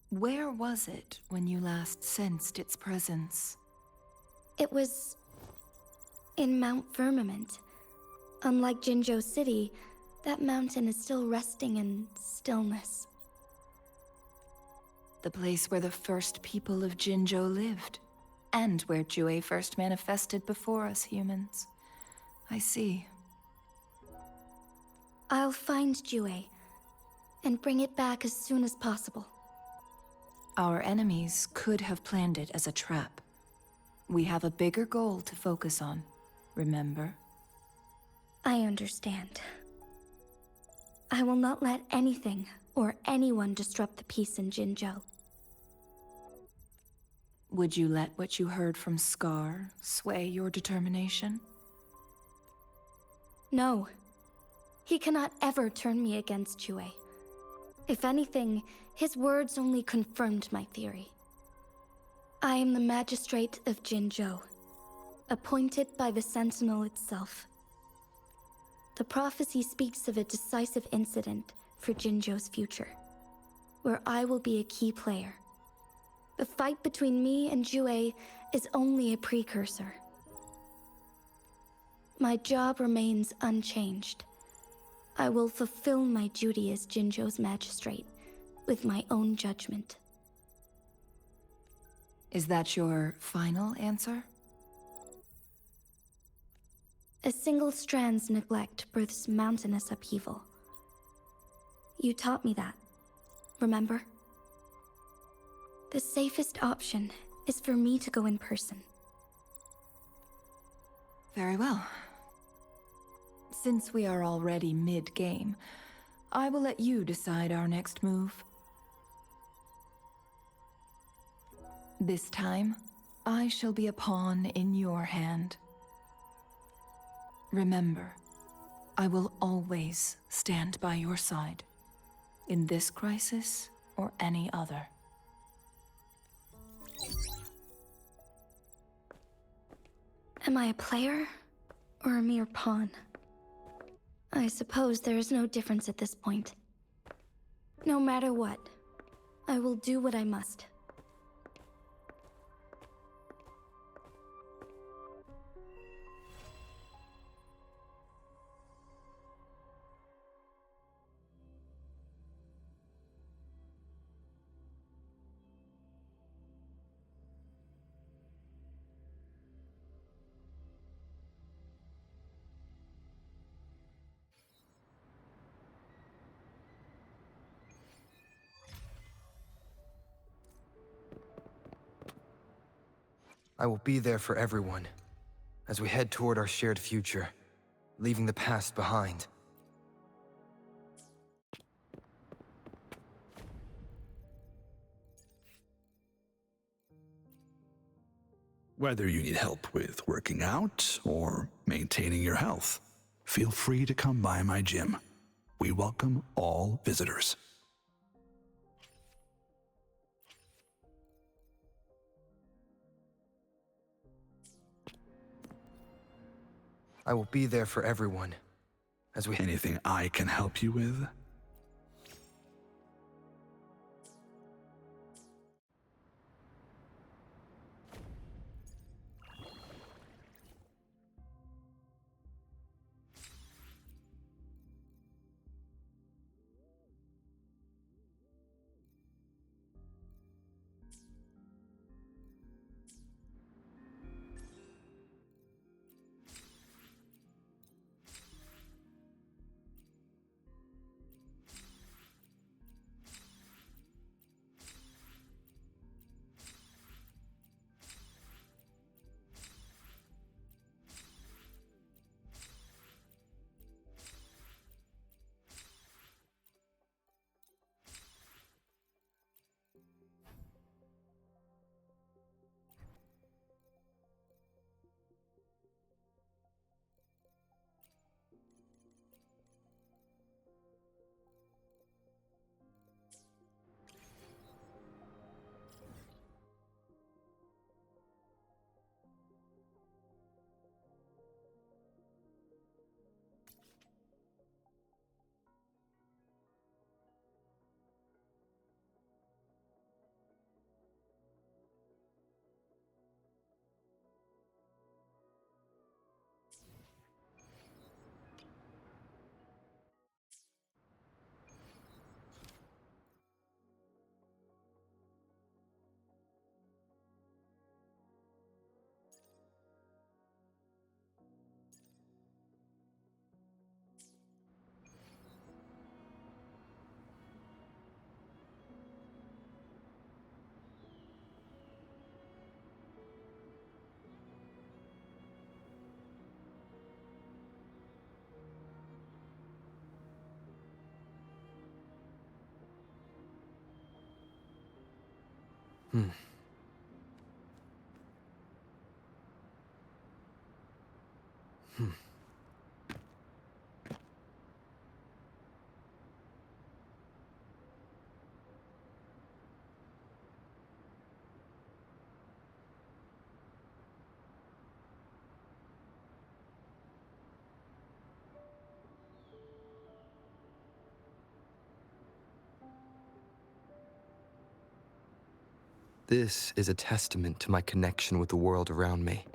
Where was it when you last sensed its presence? It was in Mount Firmament. Unlike Jinzhou City, that mountain is still resting in stillness. The place where the first people of Jinzhou lived, and where Jue first manifested before us humans. I see. I'll find Jue, and bring it back as soon as possible. Our enemies could have planned it as a trap. We have a bigger goal to focus on, remember? I understand. I will not let anything or anyone disrupt the peace in Jinzhou. Would you let what you heard from Scar sway your determination? No. He cannot ever turn me against Jue. If anything, his words only confirmed my theory. I am the magistrate of Jinzhou, appointed by the Sentinel itself. The prophecy speaks of a decisive incident for Jinzhou's future, where I will be a key player. The fight between me and Jue is only a precursor. My job remains unchanged. I will fulfill my duty as Jinzhou's magistrate with my own judgment. Is that your final answer? A single strand's neglect births mountainous upheaval. You taught me that, remember? The safest option is for me to go in person. Very well. Since we are already mid-game, I will let you decide our next move. This time, I shall be a pawn in your hand. Remember, I will always stand by your side, in this crisis or any other. Am I a player or a mere pawn? I suppose there is no difference at this point. No matter what, I will do what I must. I will be there for everyone, as we head toward our shared future, leaving the past behind. Whether you need help with working out or maintaining your health, Feel free to come by my gym. We welcome all visitors. I will be there for everyone. As we... Anything I can help you with? Hmm. Hmm. This is a testament to my connection with the world around me.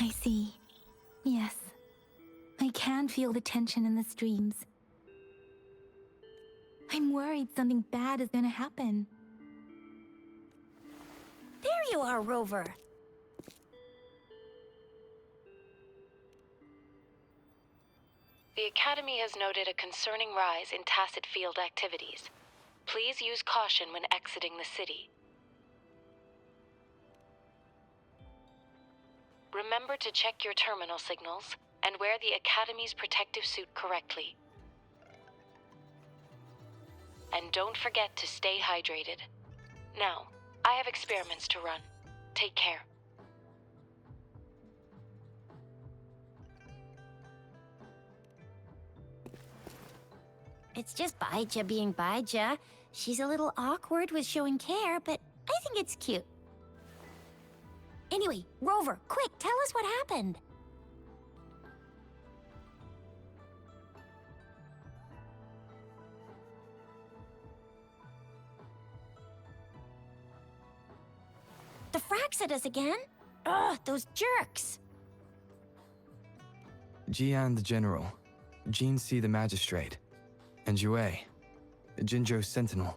I see. Yes. I can feel the tension in the streams. I'm worried something bad is gonna happen. There you are, Rover. The Academy has noted a concerning rise in tacit field activities. Please use caution when exiting the city. Remember to check your terminal signals and wear the Academy's protective suit correctly. And don't forget to stay hydrated. Now, I have experiments to run. Take care. It's just Baija being Baija. She's a little awkward with showing care, but I think it's cute. Anyway, Rover, quick, tell us what happened. The frags at us again? Ugh, those jerks! Jian the General, Jean C the Magistrate, and Jue, Jinzhou's Sentinel.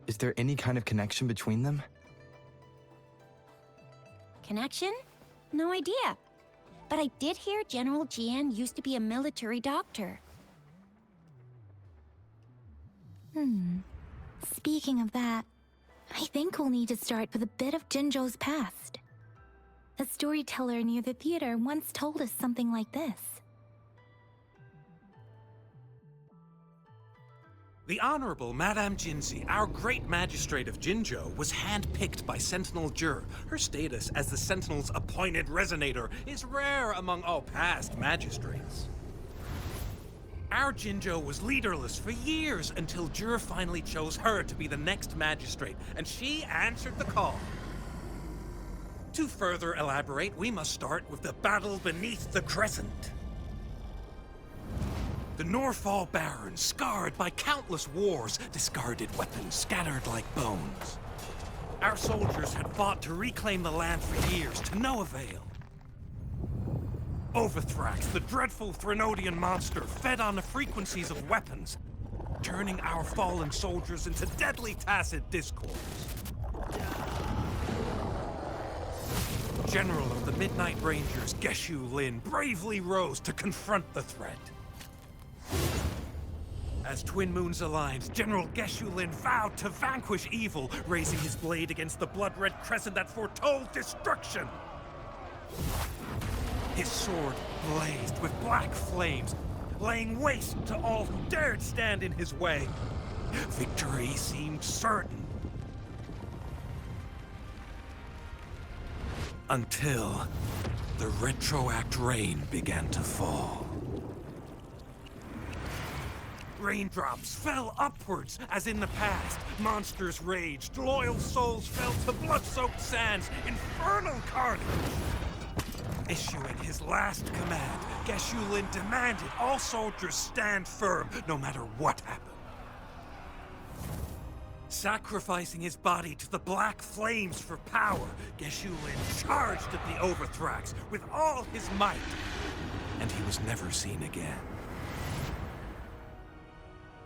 Is there any kind of connection between them? Connection? No idea. But I did hear General Jian used to be a military doctor. Speaking of that, I think we'll need to start with a bit of Jinzhou's past. A storyteller near the theater once told us something like this. The Honorable Madame Jinzi, our great magistrate of Jinzhou, was handpicked by Sentinel Jur. Her status as the Sentinel's appointed resonator is rare among all past magistrates. Our Jinzhou was leaderless for years until Jur finally chose her to be the next magistrate, and she answered the call. To further elaborate, we must start with the battle beneath the Crescent. The Norfall Barons, scarred by countless wars, discarded weapons scattered like bones. Our soldiers had fought to reclaim the land for years, to no avail. Overthrax, the dreadful Threnodian monster, fed on the frequencies of weapons, turning our fallen soldiers into deadly tacit discords. General of the Midnight Rangers, Geshu Lin, bravely rose to confront the threat. As Twin Moons aligned, General Geshu Lin vowed to vanquish evil, raising his blade against the blood-red crescent that foretold destruction. His sword blazed with black flames, laying waste to all who dared stand in his way. Victory seemed certain. Until the retroact rain began to fall. Raindrops fell upwards, as in the past. Monsters raged, loyal souls fell to blood-soaked sands, infernal carnage. Issuing his last command, Geshu Lin demanded all soldiers stand firm, no matter what happened. Sacrificing his body to the black flames for power, Geshu Lin charged at the Overthrax with all his might, and he was never seen again.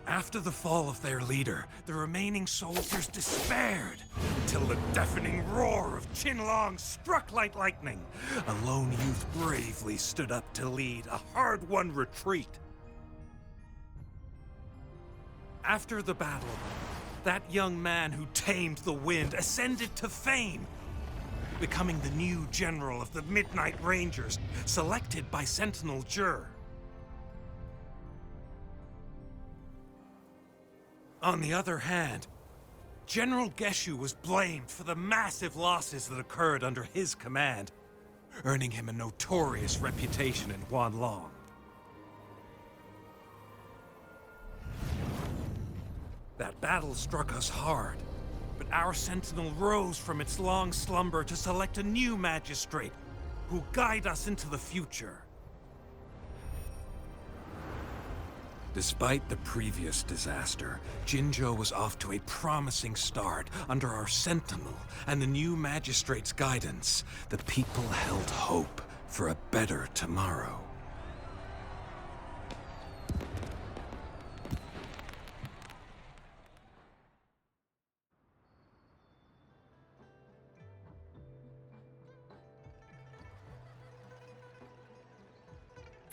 After the fall of their leader, the remaining soldiers despaired, until the deafening roar of Huanglong struck like lightning. A lone youth bravely stood up to lead a hard-won retreat. After the battle, that young man who tamed the wind ascended to fame, becoming the new general of the Midnight Rangers, selected by Sentinel Jur. On the other hand, General Geshu was blamed for the massive losses that occurred under his command, earning him a notorious reputation in Huanglong. That battle struck us hard, but our Sentinel rose from its long slumber to select a new magistrate who'll guide us into the future. Despite the previous disaster, Jinzhou was off to a promising start under our Sentinel and the new magistrate's guidance. The people held hope for a better tomorrow.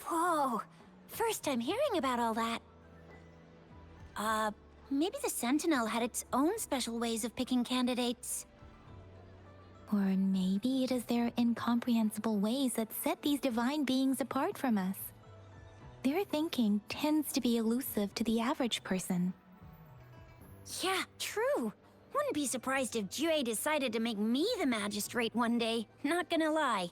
Whoa, first time hearing about all that. Maybe the Sentinel had its own special ways of picking candidates. Or maybe it is their incomprehensible ways that set these divine beings apart from us. Their thinking tends to be elusive to the average person. Yeah, true. Wouldn't be surprised if Jue decided to make me the magistrate one day, not gonna lie.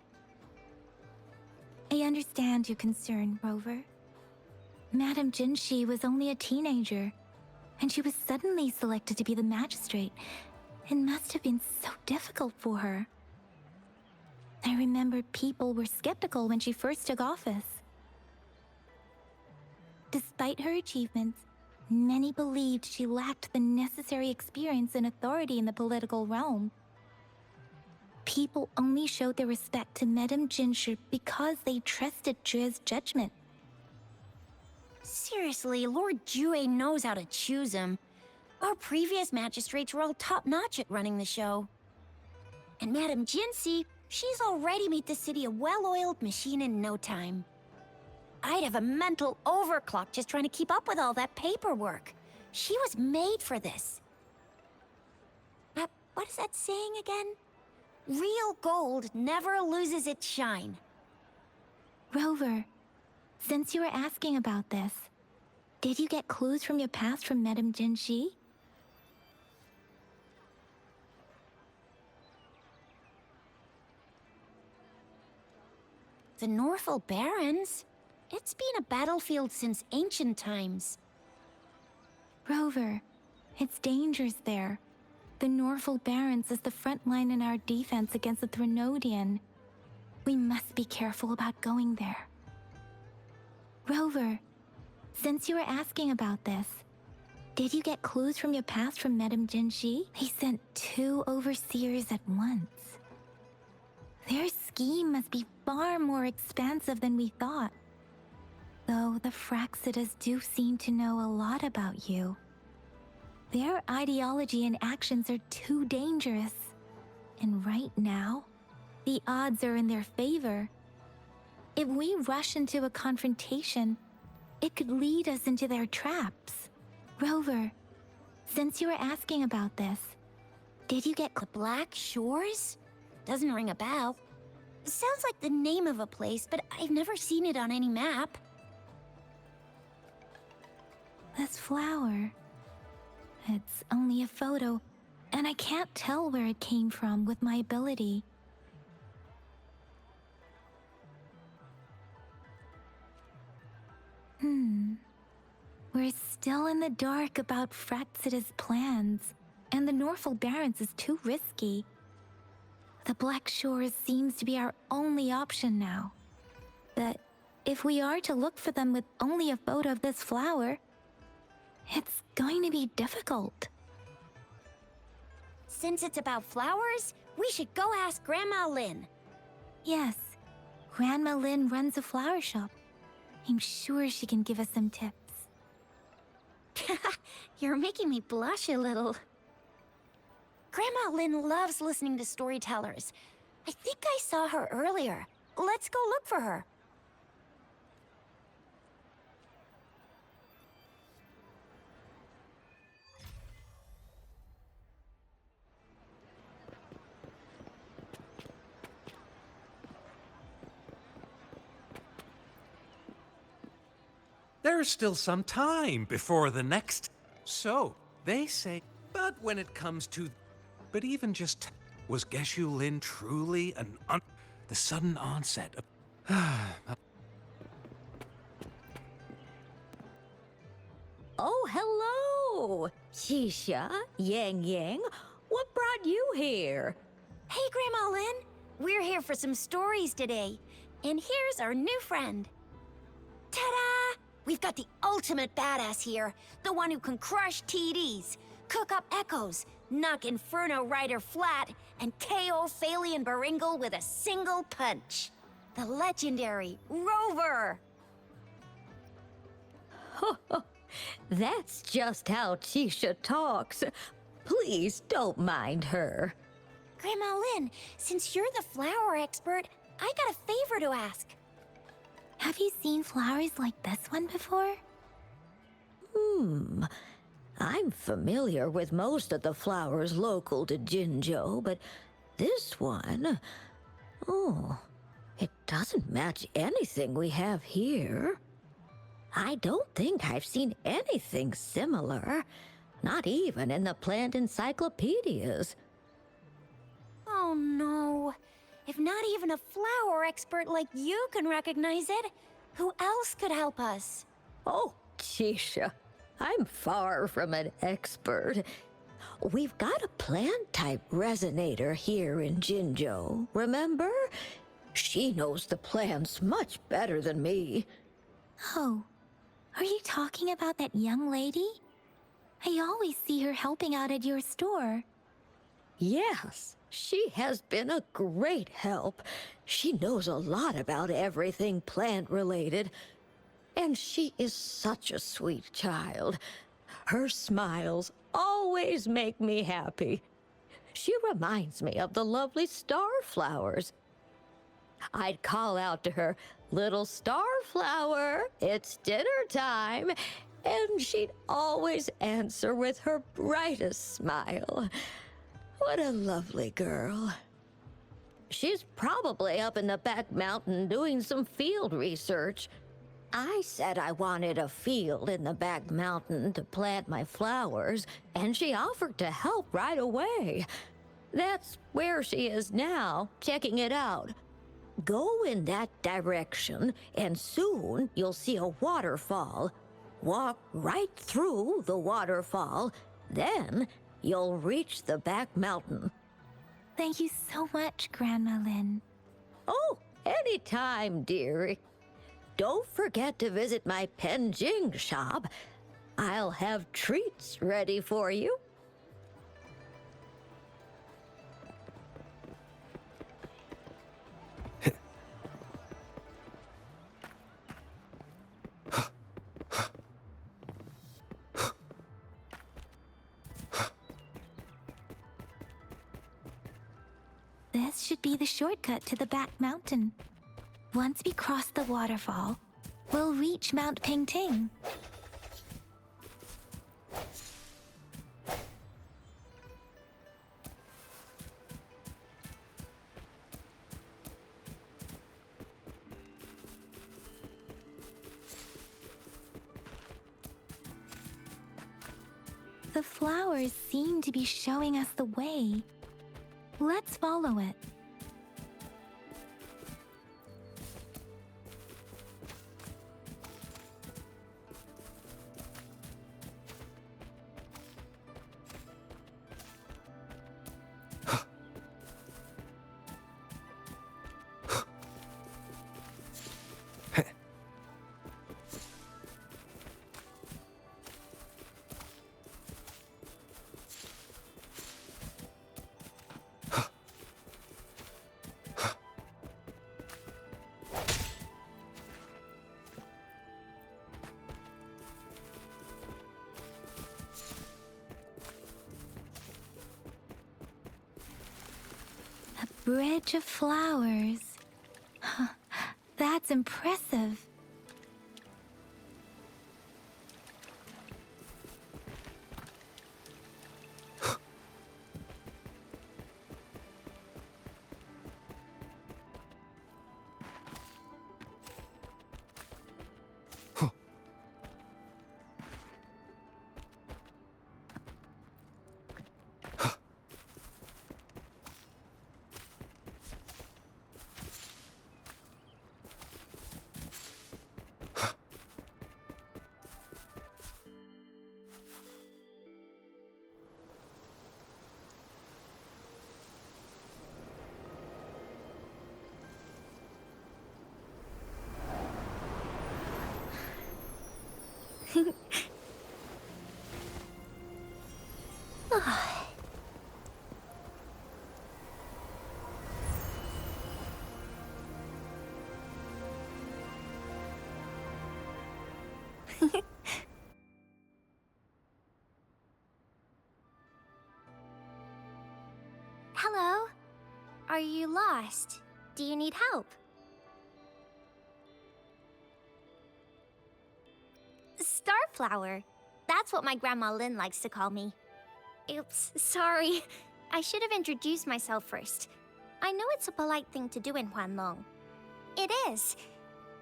I understand your concern, Rover. Madame Jinshi was only a teenager, and she was suddenly selected to be the magistrate. It must have been so difficult for her. I remember people were skeptical when she first took office. Despite her achievements, many believed she lacked the necessary experience and authority in the political realm. People only showed their respect to Madame Jinshi because they trusted Jue's judgment. Seriously, Lord Jue knows how to choose him. Our previous magistrates were all top-notch at running the show. And Madame Jinshi, she's already made the city a well-oiled machine in no time. I'd have a mental overclock just trying to keep up with all that paperwork. She was made for this. What is that saying again? Real gold never loses its shine. Rover, since you were asking about this, did you get clues from your past from Madame Jinshi? The Norful Barrens? It's been a battlefield since ancient times. Rover, it's dangerous there. The Norful Barrens is the front line in our defense against the Threnodian. We must be careful about going there. Rover, since you were asking about this, did you get clues from your past from Madame Jinshi? They sent 2 overseers at once. Their scheme must be far more expansive than we thought. Though the Fraxidas do seem to know a lot about you. Their ideology and actions are too dangerous. And right now, the odds are in their favor. If we rush into a confrontation, it could lead us into their traps. Rover, since you were asking about this, did you get the Black Shores? Doesn't ring a bell. It sounds like the name of a place, but I've never seen it on any map. This flower. It's only a photo, and I can't tell where it came from with my ability. We're still in the dark about Fraxida's plans, and the Norful Barrens is too risky. The Black Shores seems to be our only option now. But if we are to look for them with only a photo of this flower, it's going to be difficult. Since it's about flowers, we should go ask Grandma Lin. Yes, Grandma Lin runs a flower shop. I'm sure she can give us some tips. You're making me blush a little. Grandma Lin loves listening to storytellers. I think I saw her earlier. Let's go look for her. There's still some time before the next... So, they say... But when it comes to... But even just... Was Geshu Lin truly the sudden onset of... Oh, hello! Shisha, Yang Yang, what brought you here? Hey, Grandma Lin. We're here for some stories today. And here's our new friend. Ta-da! We've got the ultimate badass here. The one who can crush TDs, cook up echoes, knock Inferno Rider flat, and KO Phalian Baringle with a single punch. The legendary Rover! That's just how Tisha talks. Please don't mind her. Grandma Lynn, since you're the flower expert, I got a favor to ask. Have you seen flowers like this one before? I'm familiar with most of the flowers local to Jinzhou, but this one... Oh, it doesn't match anything we have here. I don't think I've seen anything similar, not even in the plant encyclopedias. Oh no. If not even a flower expert like you can recognize it, who else could help us? Oh, Tisha, I'm far from an expert. We've got a plant-type resonator here in Jinzhou, remember? She knows the plants much better than me. Oh, are you talking about that young lady? I always see her helping out at your store. Yes, she has been a great help. She knows a lot about everything plant-related. And she is such a sweet child. Her smiles always make me happy. She reminds me of the lovely starflowers. I'd call out to her, "Little starflower, it's dinner time," and she'd always answer with her brightest smile. What a lovely girl. She's probably up in the back mountain doing some field research. I said I wanted a field in the back mountain to plant my flowers, and she offered to help right away. That's where she is now, checking it out. Go in that direction, and soon you'll see a waterfall. Walk right through the waterfall, then you'll reach the back mountain. Thank you so much, Grandma Lynn. Oh, anytime, dearie. Don't forget to visit my Penjing shop. I'll have treats ready for you. This should be the shortcut to the back mountain. Once we cross the waterfall, we'll reach Mount Pingting. The flowers seem to be showing us the way. Let's follow it. Bridge of flowers. That's impressive. Hello? Are you lost? Do you need help? Starflower. That's what my Grandma Lynn likes to call me. Oops, sorry. I should have introduced myself first. I know it's a polite thing to do in Huanglong. It is.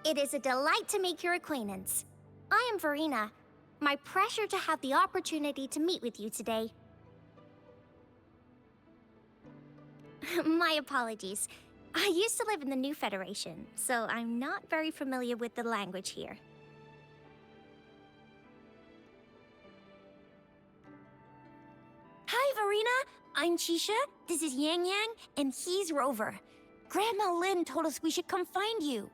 It is a delight to make your acquaintance. I am Verena. My pleasure to have the opportunity to meet with you today. My apologies. I used to live in the New Federation, so I'm not very familiar with the language here. Hi, Verena. I'm Chisha, this is Yang Yang, and he's Rover. Grandma Lynn told us we should come find you.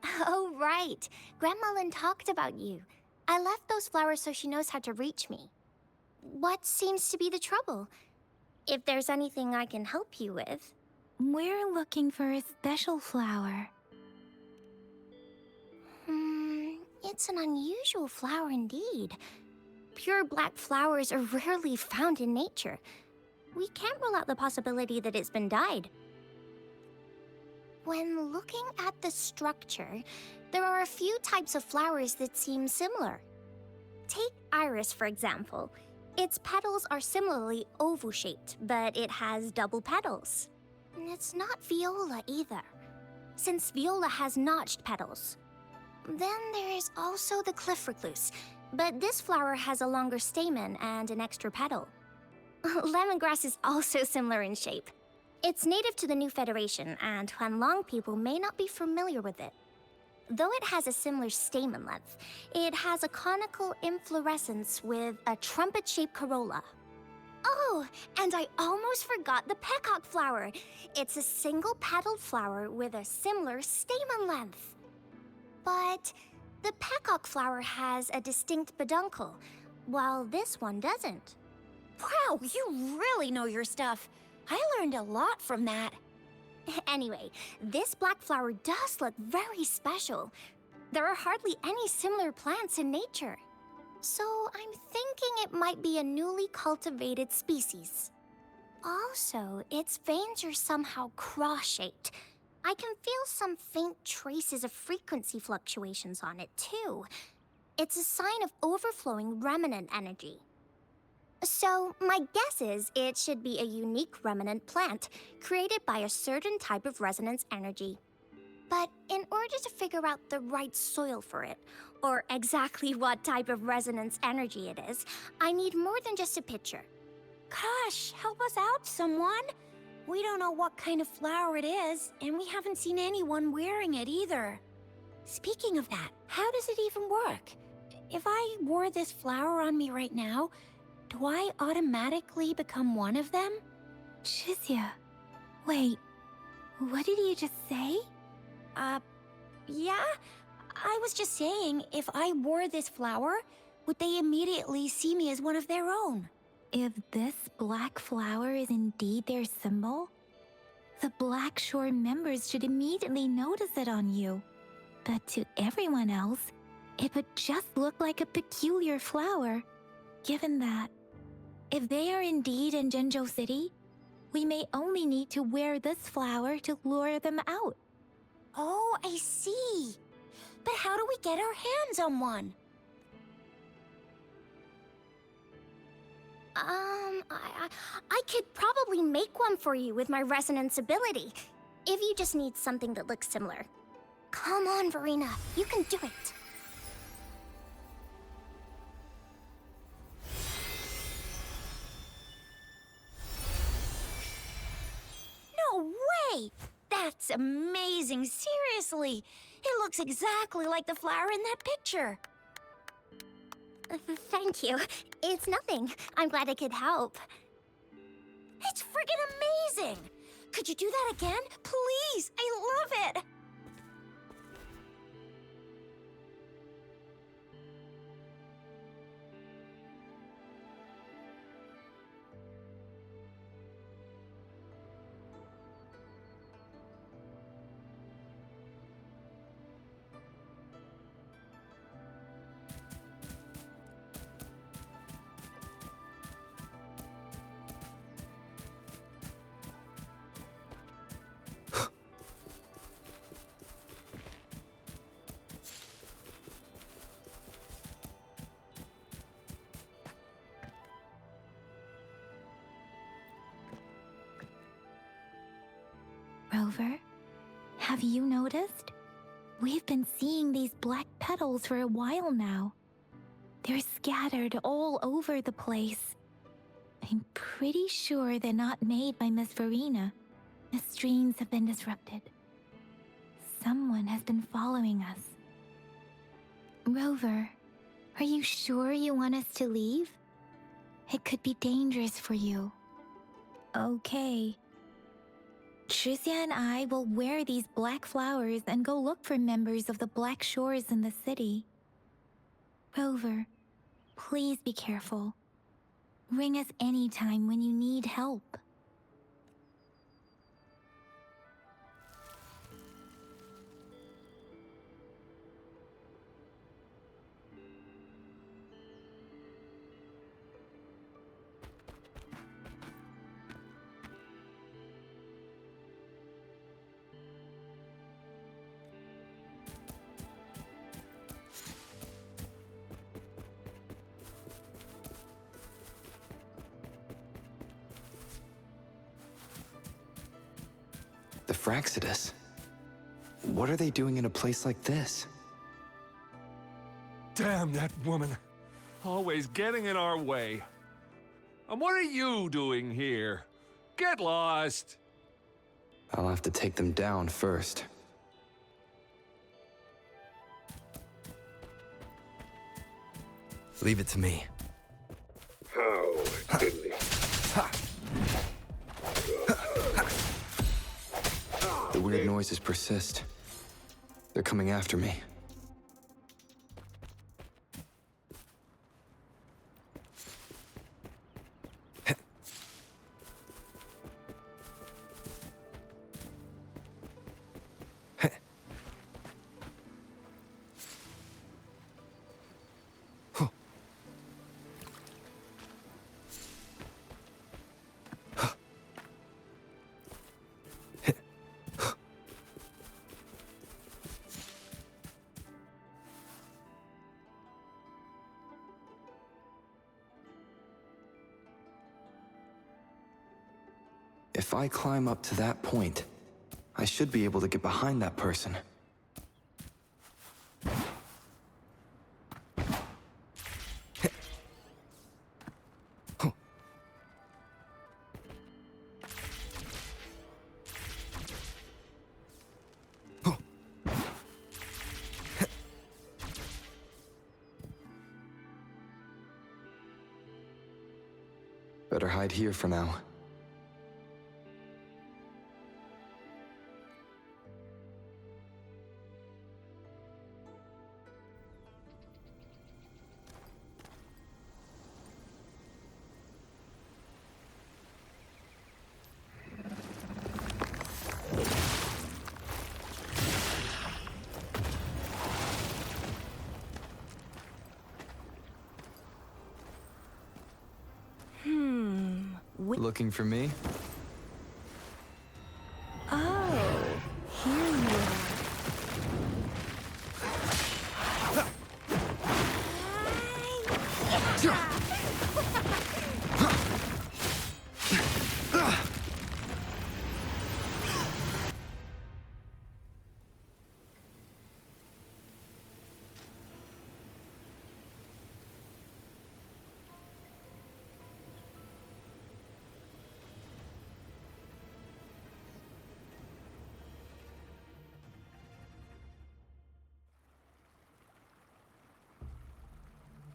Oh, right. Grandma Lynn talked about you. I left those flowers so she knows how to reach me. What seems to be the trouble? If there's anything I can help you with. We're looking for a special flower. It's an unusual flower indeed. Pure black flowers are rarely found in nature. We can't rule out the possibility that it's been dyed. When looking at the structure, there are a few types of flowers that seem similar. Take iris, for example. Its petals are similarly oval-shaped, but it has double petals. It's not viola either, since viola has notched petals. Then there is also the cliff recluse, but this flower has a longer stamen and an extra petal. Lemongrass is also similar in shape. It's native to the New Federation, and Huanglong people may not be familiar with it. Though it has a similar stamen length, it has a conical inflorescence with a trumpet-shaped corolla. Oh, and I almost forgot the peacock flower. It's a single-petaled flower with a similar stamen length. But the peacock flower has a distinct peduncle, while this one doesn't. Wow, you really know your stuff. I learned a lot from that. Anyway, this black flower does look very special. There are hardly any similar plants in nature. So I'm thinking it might be a newly cultivated species. Also, its veins are somehow cross-shaped. I can feel some faint traces of frequency fluctuations on it, too. It's a sign of overflowing remnant energy. So, my guess is it should be a unique remnant plant, created by a certain type of resonance energy. But in order to figure out the right soil for it, or exactly what type of resonance energy it is, I need more than just a picture. Gosh, help us out, someone! We don't know what kind of flower it is, and we haven't seen anyone wearing it either. Speaking of that, how does it even work? If I wore this flower on me right now, do I automatically become one of them? Shizia, wait, what did you just say? Yeah? I was just saying, if I wore this flower, would they immediately see me as one of their own? If this black flower is indeed their symbol, the Black Shore members should immediately notice it on you. But to everyone else, it would just look like a peculiar flower, given that if they are indeed in Jinzhou City, we may only need to wear this flower to lure them out. Oh, I see. But how do we get our hands on one? I could probably make one for you with my resonance ability, if you just need something that looks similar. Come on, Verena, you can do it. No way! That's amazing, seriously! It looks exactly like the flower in that picture. Thank you. It's nothing. I'm glad I could help. It's friggin' amazing! Could you do that again? Please! I love it! Rover, have you noticed? We've been seeing these black petals for a while now. They're scattered all over the place. I'm pretty sure they're not made by Miss Verena. The streams have been disrupted. Someone has been following us. Rover, are you sure you want us to leave? It could be dangerous for you. Okay. Tricia and I will wear these black flowers and go look for members of the Black Shores in the city. Rover, please be careful. Ring us anytime when you need help. The Fraxidus? What are they doing in a place like this? Damn that woman. Always getting in our way. And what are you doing here? Get lost! I'll have to take them down first. Leave it to me. How diddly. The weird noises persist. They're coming after me. If I climb up to that point, I should be able to get behind that person. Better hide here for now. Looking for me? Oh, here you are.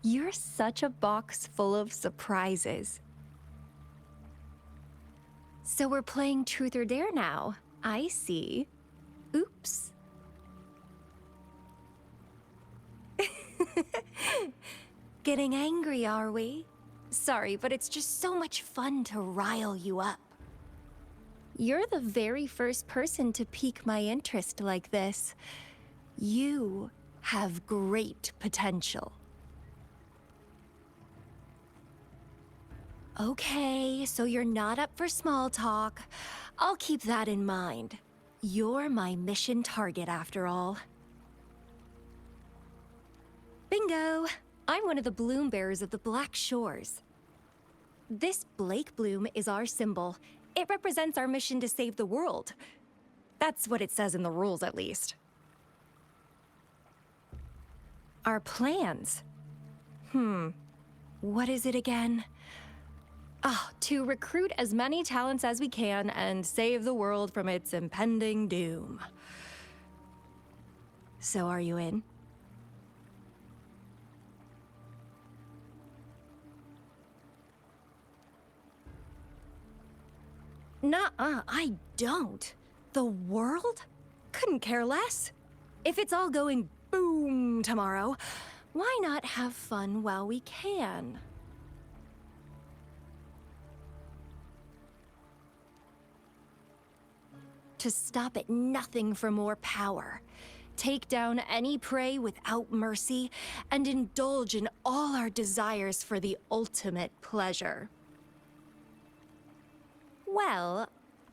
You're such a box full of surprises. So we're playing Truth or Dare now. I see. Oops. Getting angry, are we? Sorry, but it's just so much fun to rile you up. You're the very first person to pique my interest like this. You have great potential. Okay, so you're not up for small talk. I'll keep that in mind. You're my mission target, after all. Bingo! I'm one of the bloom bearers of the Black Shores. This Blake bloom is our symbol. It represents our mission to save the world. That's what it says in the rules, at least. Our plans? What is it again? To recruit as many talents as we can and save the world from its impending doom. So are you in? Nuh-uh, I don't. The world? Couldn't care less. If it's all going boom tomorrow, why not have fun while we can? To stop at nothing for more power. Take down any prey without mercy, and indulge in all our desires for the ultimate pleasure. Well,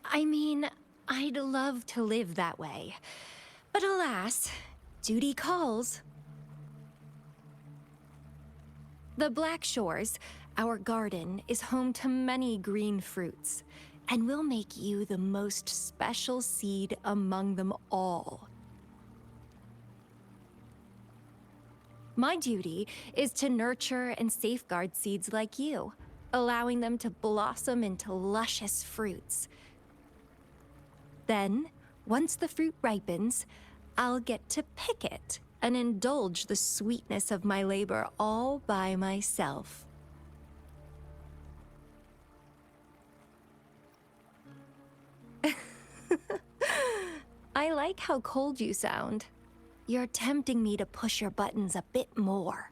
I mean, I'd love to live that way. But alas, duty calls. The Black Shores, our garden, is home to many green fruits, and will make you the most special seed among them all. My duty is to nurture and safeguard seeds like you, allowing them to blossom into luscious fruits. Then, once the fruit ripens, I'll get to pick it and indulge the sweetness of my labor all by myself. I like how cold you sound. You're tempting me to push your buttons a bit more.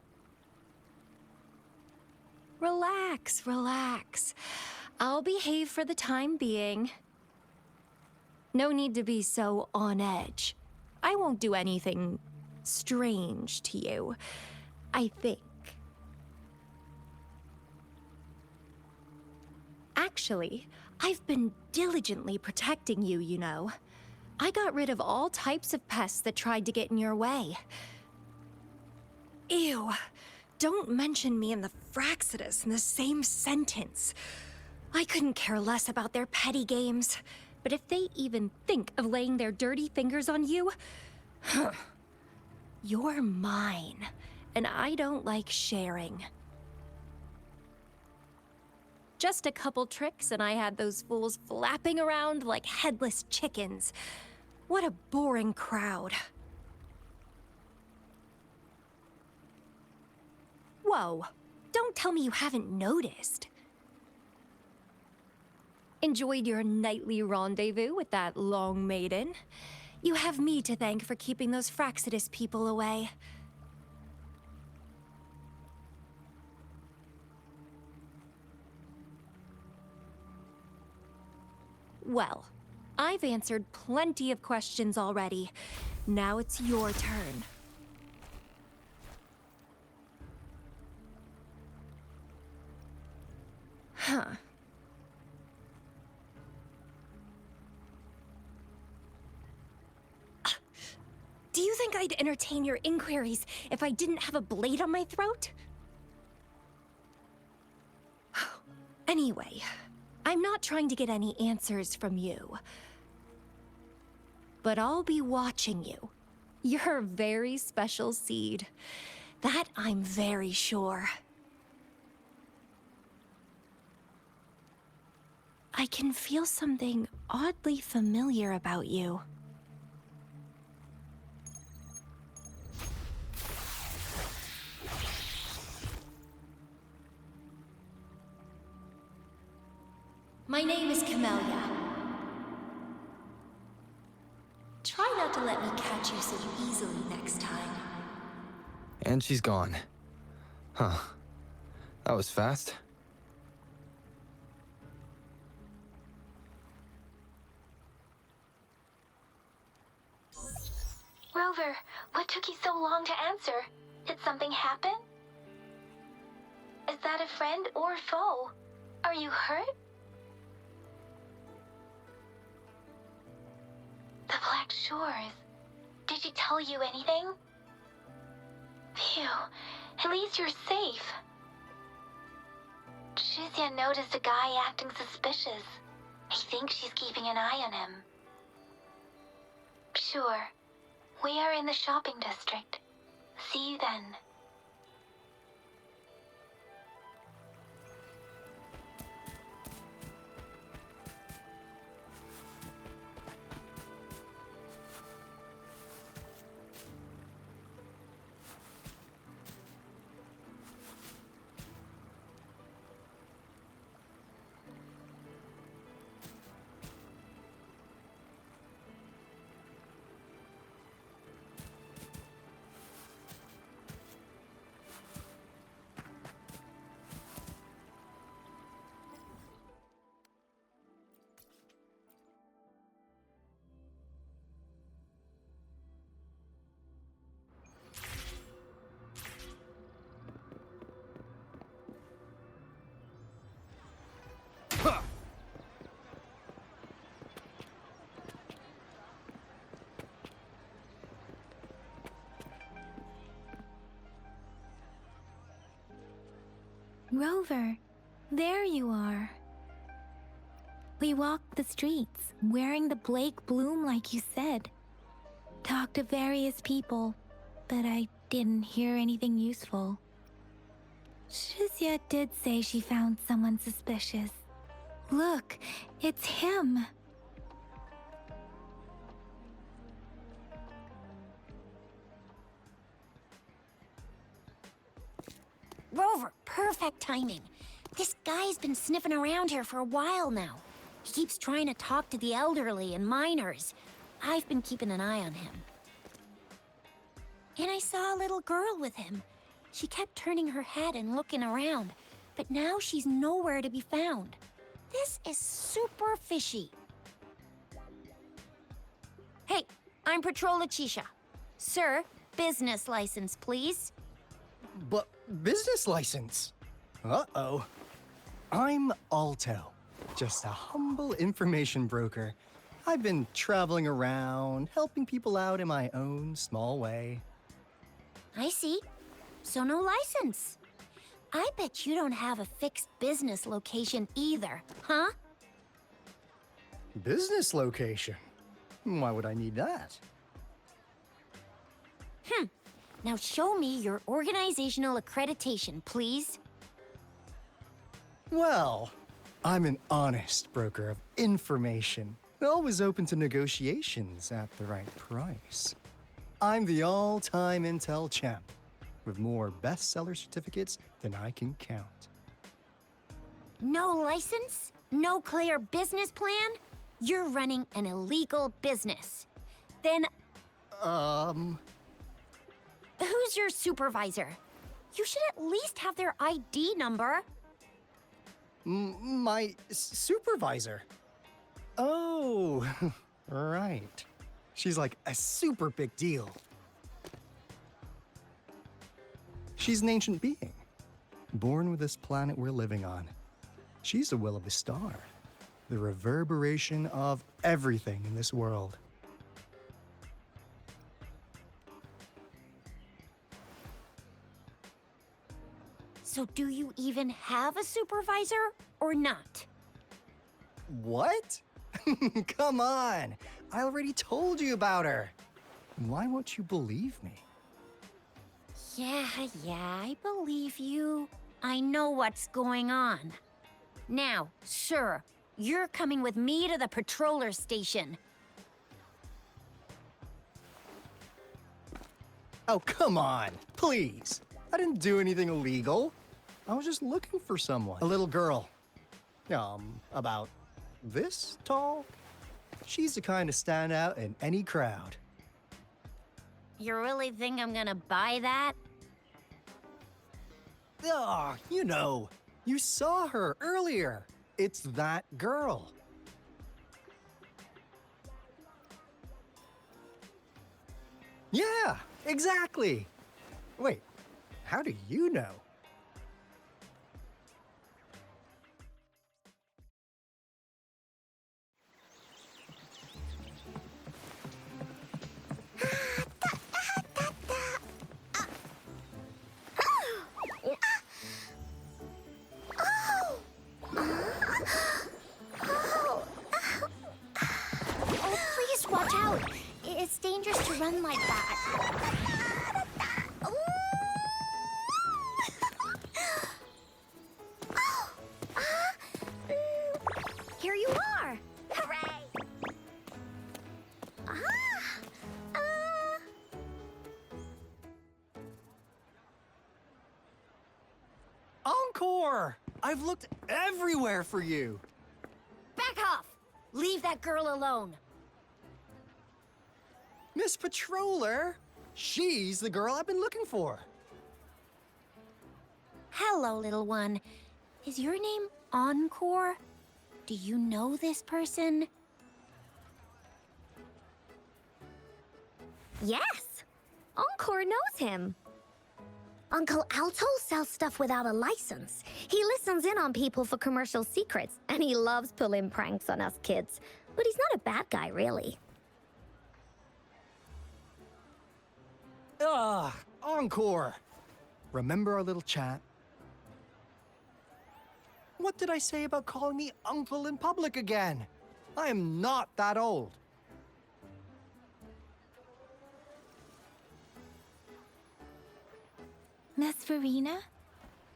Relax, relax. I'll behave for the time being. No need to be so on edge. I won't do anything strange to you, I think. Actually, I've been diligently protecting you, you know. I got rid of all types of pests that tried to get in your way. Ew. Don't mention me and the Fraxidus in the same sentence. I couldn't care less about their petty games, but if they even think of laying their dirty fingers on you, you're mine, and I don't like sharing. Just a couple tricks and I had those fools flapping around like headless chickens. What a boring crowd. Whoa, don't tell me you haven't noticed. Enjoyed your nightly rendezvous with that long maiden? You have me to thank for keeping those Fraxidus people away. Well, I've answered plenty of questions already. Now it's your turn. Huh. Do you think I'd entertain your inquiries if I didn't have a blade on my throat? Anyway, I'm not trying to get any answers from you. But I'll be watching you. You're a very special seed. That I'm very sure. I can feel something oddly familiar about you. My name is Camellia. Try not to let me catch you so easily next time. And she's gone. Huh. That was fast. Rover, what took you so long to answer? Did something happen? Is that a friend or foe? Are you hurt? The Black Shores. Did she tell you anything? Phew, at least you're safe. Shizia noticed a guy acting suspicious. I think she's keeping an eye on him. Sure. We are in the shopping district. See you then. Rover, there you are. We walked the streets, wearing the Blake bloom like you said. Talked to various people, but I didn't hear anything useful. Shizia did say she found someone suspicious. Look, it's him. Rover, perfect timing. This guy's been sniffing around here for a while now. He keeps trying to talk to the elderly and minors. I've been keeping an eye on him. And I saw a little girl with him. She kept turning her head and looking around, but now she's nowhere to be found. This is super fishy. Hey, I'm Patrol Letitia. Sir, business license, please. But business license? Uh-oh. I'm Alto, just a humble information broker. I've been traveling around, helping people out in my own small way. I see. So no license. I bet you don't have a fixed business location either, huh? Business location? Why would I need that? Now show me your organizational accreditation, please. Well, I'm an honest broker of information, always open to negotiations at the right price. I'm the all-time intel champ, with more bestseller certificates than I can count. No license? No clear business plan? You're running an illegal business. Then, who's your supervisor? You should at least have their ID number. My supervisor? Oh, right. She's like a super big deal. She's an ancient being, born with this planet we're living on. She's the will of the star, the reverberation of everything in this world. So do you even have a supervisor or not? What? Come on! I already told you about her. Why won't you believe me? Yeah, I believe you. I know what's going on. Now, sir, you're coming with me to the patroller station. Oh, come on, please. I didn't do anything illegal. I was just looking for someone. A little girl. About this tall. She's the kind to stand out in any crowd. You really think I'm gonna buy that? Oh, you know, you saw her earlier. It's that girl. Yeah, exactly. Wait, how do you know? run like that. Here you are! Hooray! Encore! I've looked everywhere for you. Back off! Leave that girl alone. Miss Patroller, she's the girl I've been looking for. Hello, little one. Is your name Encore? Do you know this person? Yes! Encore knows him. Uncle Alto sells stuff without a license. He listens in on people for commercial secrets, and he loves pulling pranks on us kids. But he's not a bad guy, really. Encore! Remember our little chat? What did I say about calling me uncle in public again? I am not that old. Miss Verena?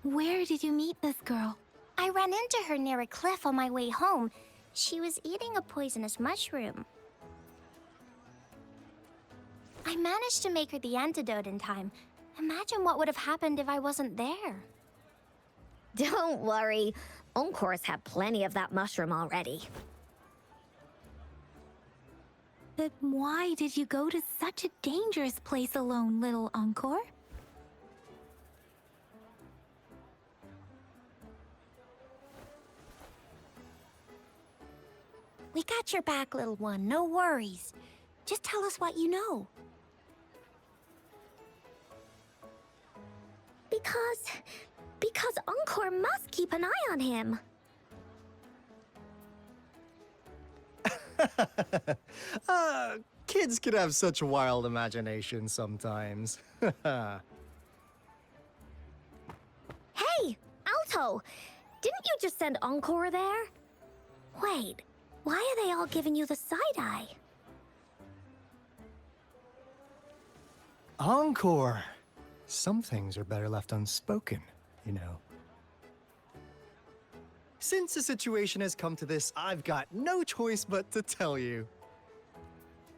Where did you meet this girl? I ran into her near a cliff on my way home. She was eating a poisonous mushroom. I managed to make her the antidote in time. Imagine what would have happened if I wasn't there. Don't worry. Encore's had plenty of that mushroom already. But why did you go to such a dangerous place alone, little Encore? We got your back, little one. No worries. Just tell us what you know. Because Encore must keep an eye on him. Kids can have such wild imaginations sometimes. Hey, Alto! Didn't you just send Encore there? Wait, why are they all giving you the side-eye? Encore! Some things are better left unspoken, you know. Since the situation has come to this, I've got no choice but to tell you.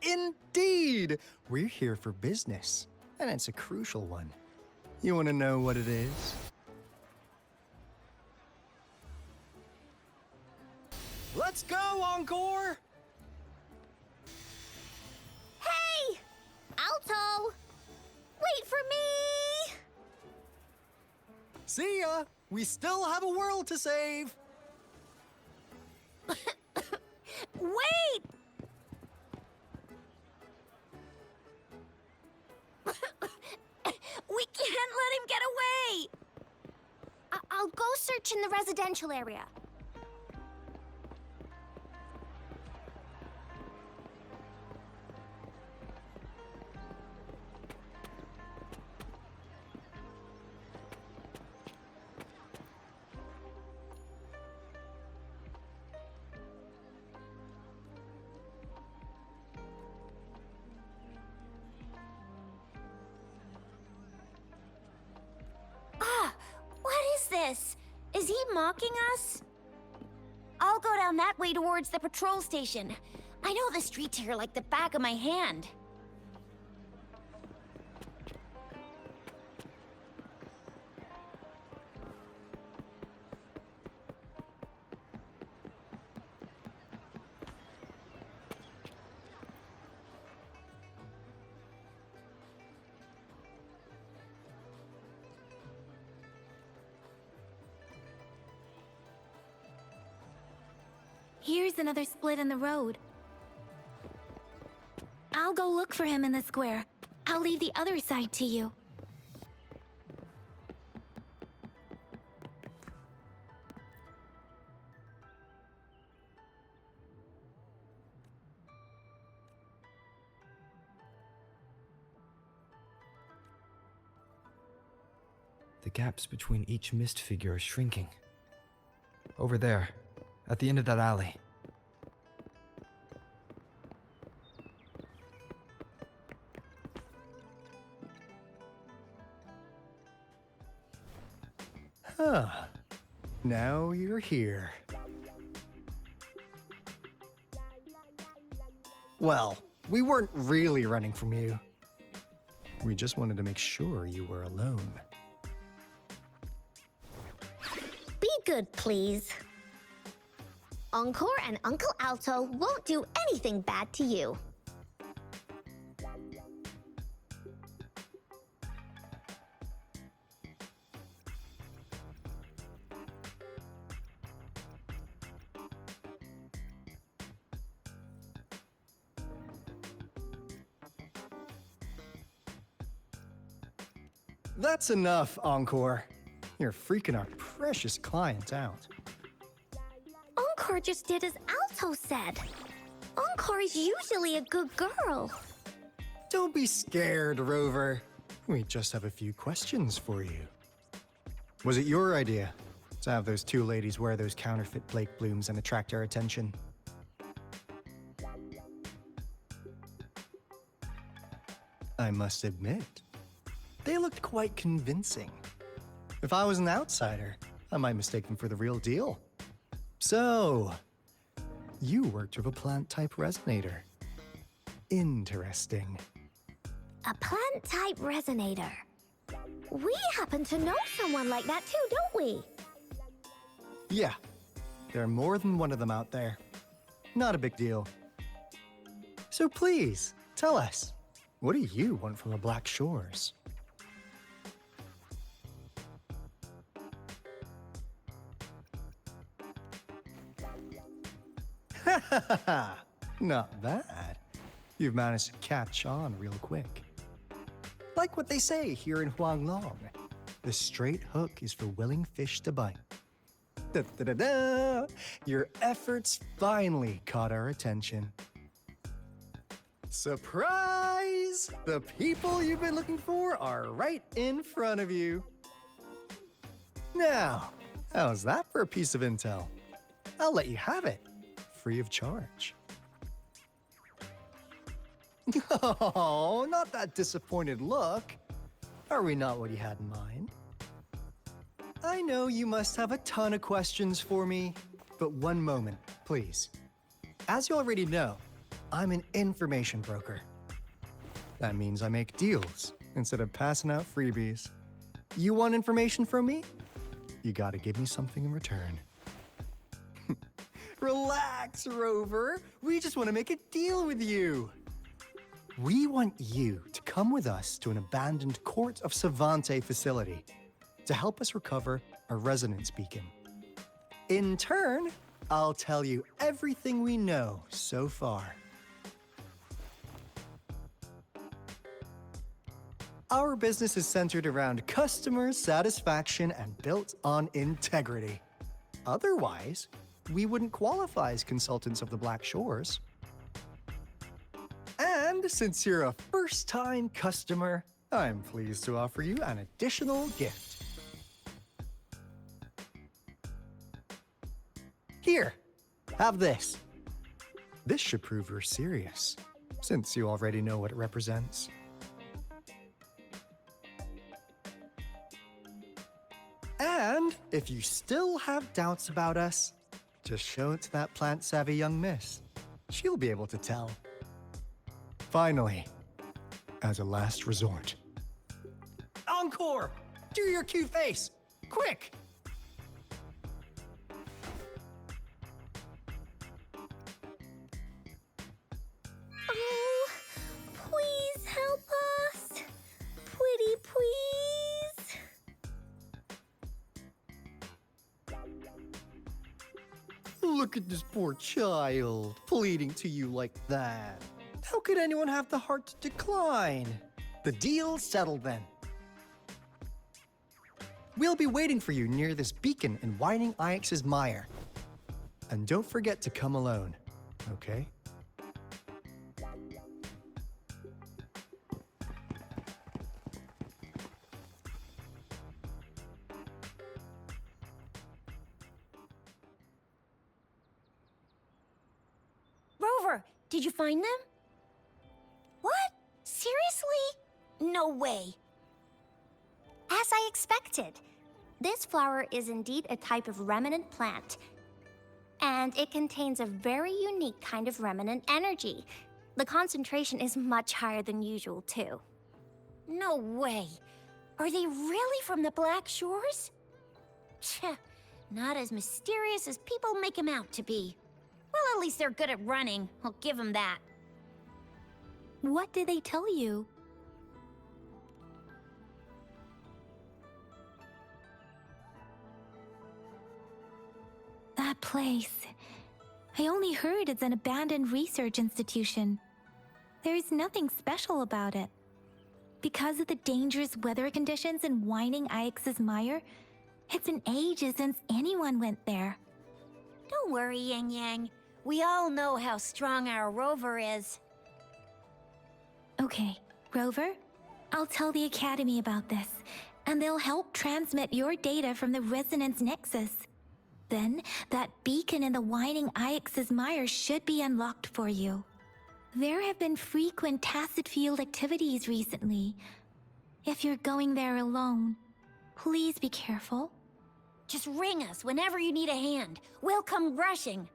Indeed! We're here for business, and it's a crucial one. You want to know what it is? Let's go, Encore! Hey! Alto! Wait for me! See ya! We still have a world to save! Wait! We can't let him get away! I'll go search in the residential area. Is he mocking us? I'll go down that way towards the patrol station. I know the streets here like the back of my hand. Here's another split in the road. I'll go look for him in the square. I'll leave the other side to you. The gaps between each mist figure are shrinking. Over there, at the end of that alley. Now you're here. Well, we weren't really running from you. We just wanted to make sure you were alone. Be good, please. Encore and Uncle Alto won't do anything bad to you. That's enough, Encore. You're freaking our precious client out. Encore just did as Alto said. Encore is usually a good girl. Don't be scared, Rover. We just have a few questions for you. Was it your idea to have those two ladies wear those counterfeit Blake blooms and attract our attention? I must admit, they looked quite convincing. If I was an outsider, I might mistake them for the real deal. So, you worked with a plant-type resonator. Interesting. A plant-type resonator. We happen to know someone like that too, don't we? Yeah, there are more than one of them out there. Not a big deal. So please, tell us, what do you want from the Black Shores? Not bad. You've managed to catch on real quick. Like what they say here in Huanglong, the straight hook is for willing fish to bite. Da-da-da-da! Your efforts finally caught our attention. Surprise! The people you've been looking for are right in front of you. Now, how's that for a piece of intel? I'll let you have it, free of charge. Oh, not that disappointed look. Are we not what you had in mind? I know you must have a ton of questions for me, but one moment, please. As you already know, I'm an information broker. That means I make deals instead of passing out freebies. You want information from me? You gotta give me something in return. Relax, Rover. We just want to make a deal with you. We want you to come with us to an abandoned Court of Savante facility to help us recover a resonance beacon. In turn, I'll tell you everything we know so far. Our business is centered around customer satisfaction and built on integrity. Otherwise, we wouldn't qualify as consultants of the Black Shores. And since you're a first-time customer, I'm pleased to offer you an additional gift. Here, have this. This should prove you're serious, since you already know what it represents. And if you still have doubts about us, just show it to that plant-savvy young miss. She'll be able to tell. Finally, as a last resort. Encore! Do your cute face! Quick! Oh, please help us. Pretty please. Look at this poor child, pleading to you like that. How could anyone have the heart to decline? The deal's settled then. We'll be waiting for you near this beacon in Whining Ix's mire. And don't forget to come alone, okay? Rover, did you find them? What? Seriously? No way. As I expected. This flower is indeed a type of remnant plant, and it contains a very unique kind of remnant energy. The concentration is much higher than usual, too. No way. Are they really from the Black Shores? Tch, not as mysterious as people make them out to be. Well, at least they're good at running. I'll give them that. What did they tell you? That place. I only heard it's an abandoned research institution. There is nothing special about it. Because of the dangerous weather conditions in Whining Ix's mire, it's been ages since anyone went there. Don't worry, Yang Yang. We all know how strong our rover is. Okay, Rover, I'll tell the Academy about this, and they'll help transmit your data from the Resonance Nexus. Then, that beacon in the Whining Ix's mire should be unlocked for you. There have been frequent tacit field activities recently. If you're going there alone, please be careful. Just ring us whenever you need a hand. We'll come rushing.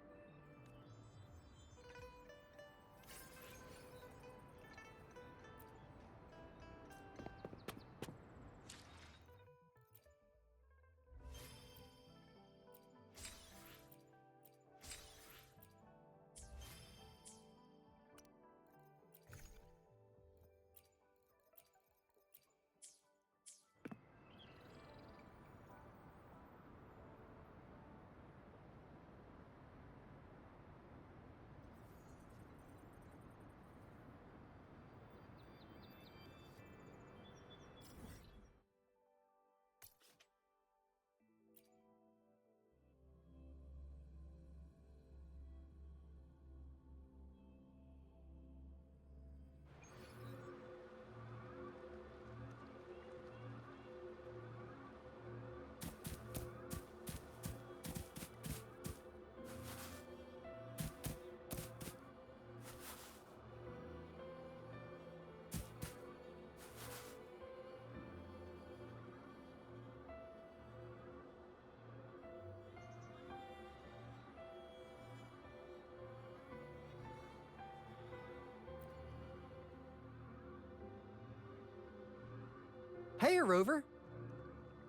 Hey, Rover.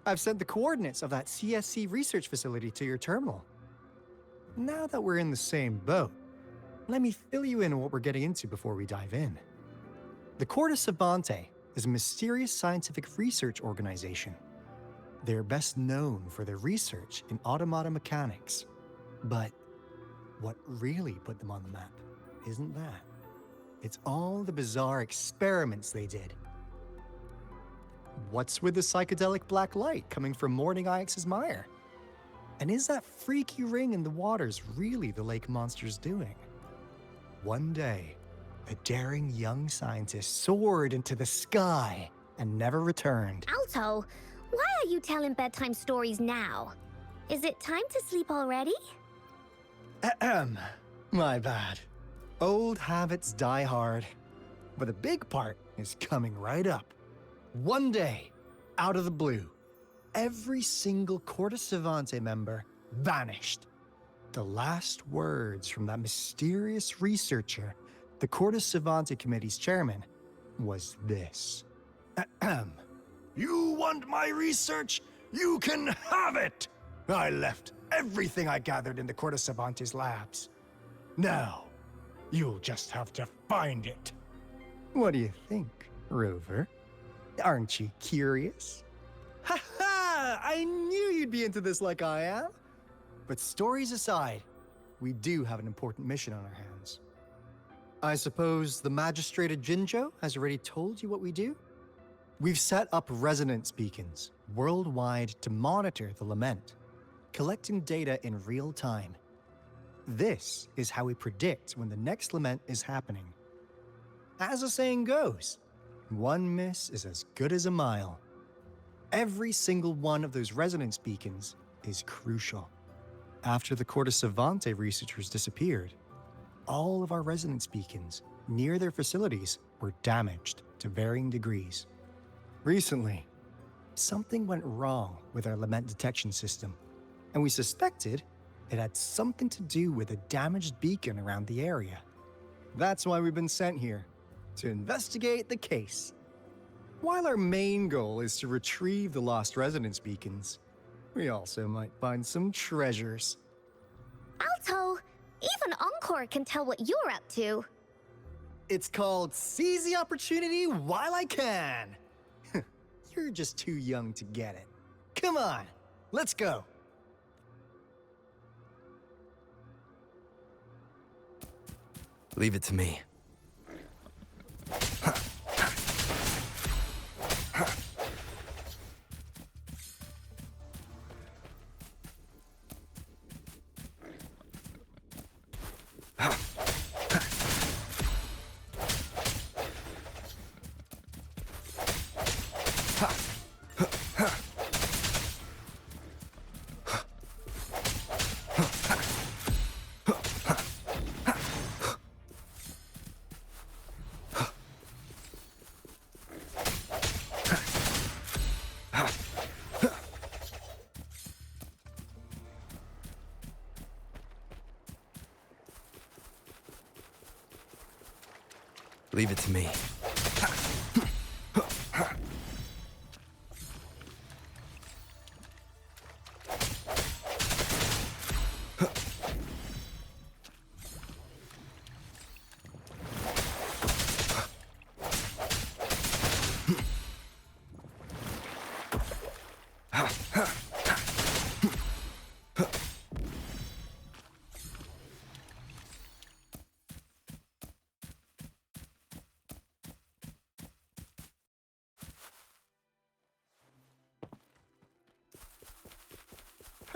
I've sent the coordinates of that CSC research facility to your terminal. Now that we're in the same boat, let me fill you in on what we're getting into before we dive in. The Corte Savante is a mysterious scientific research organization. They're best known for their research in automata mechanics. But what really put them on the map isn't that. It's all the bizarre experiments they did. What's with the psychedelic black light coming from Morning Ix's mire? And is that freaky ring in the waters really the lake monster's doing? One day, a daring young scientist soared into the sky and never returned. Alto, why are you telling bedtime stories now? Is it time to sleep already? Ahem. My bad. Old habits die hard. But a big part is coming right up. One day, out of the blue, every single Corte Savante member vanished. The last words from that mysterious researcher, the Corte Savante Committee's chairman, was this. Ahem. You want my research? You can have it! I left everything I gathered in the Corte Savante's labs. Now, you'll just have to find it. What do you think, Rover? Aren't you curious? Ha ha! I knew you'd be into this like I am. But stories aside, we do have an important mission on our hands. I suppose the magistrate at Jinzhou has already told you what we do? We've set up resonance beacons worldwide to monitor the lament, collecting data in real time. This is how we predict when the next lament is happening. As the saying goes, one miss is as good as a mile. Every single one of those resonance beacons is crucial. After the Corte Savante researchers disappeared, all of our resonance beacons near their facilities were damaged to varying degrees. Recently, something went wrong with our lament detection system, and we suspected it had something to do with a damaged beacon around the area. That's why we've been sent here, to investigate the case. While our main goal is to retrieve the lost resonance beacons, we also might find some treasures. Alto, even Encore can tell what you're up to. It's called Seize the Opportunity While I Can. You're just too young to get it. Come on, let's go. Leave it to me. Leave it to me.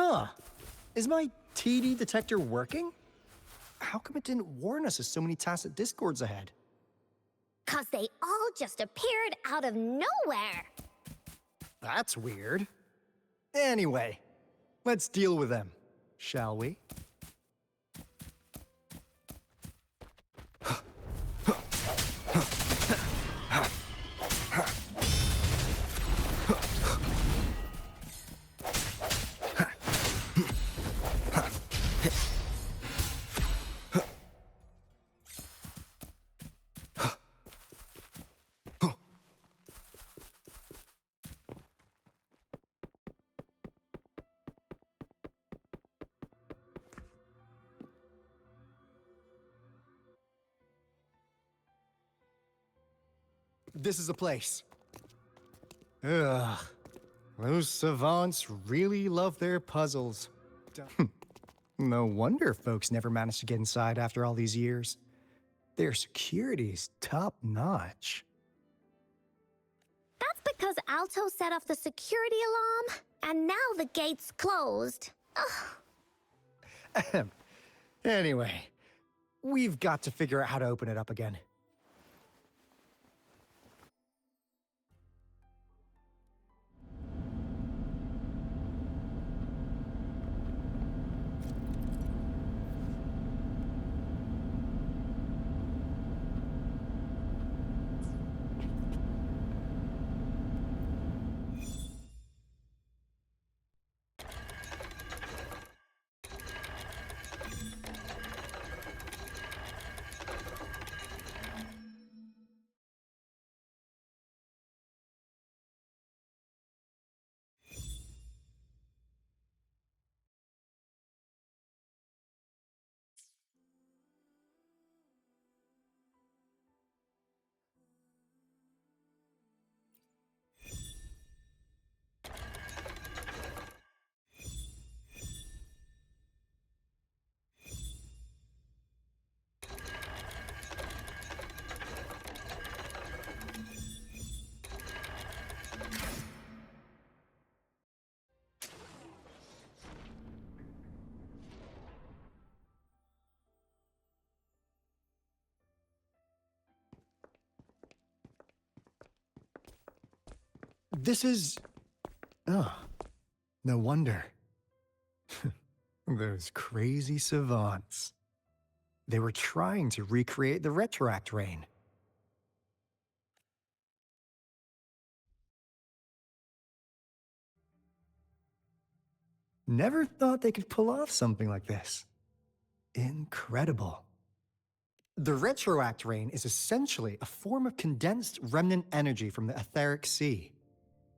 Huh. Is my TD detector working? How come it didn't warn us of so many tacit discords ahead? 'Cause they all just appeared out of nowhere. That's weird. Anyway, let's deal with them, shall we? This is the place. Ugh. Those savants really love their puzzles. No wonder folks never managed to get inside after all these years. Their security's top-notch. That's because Alto set off the security alarm, and now the gate's closed. Ugh. Anyway, we've got to figure out how to open it up again. This is... Oh, no wonder. Those crazy savants. They were trying to recreate the Retroact Rain. Never thought they could pull off something like this. Incredible. The retroact rain is essentially a form of condensed remnant energy from the etheric sea.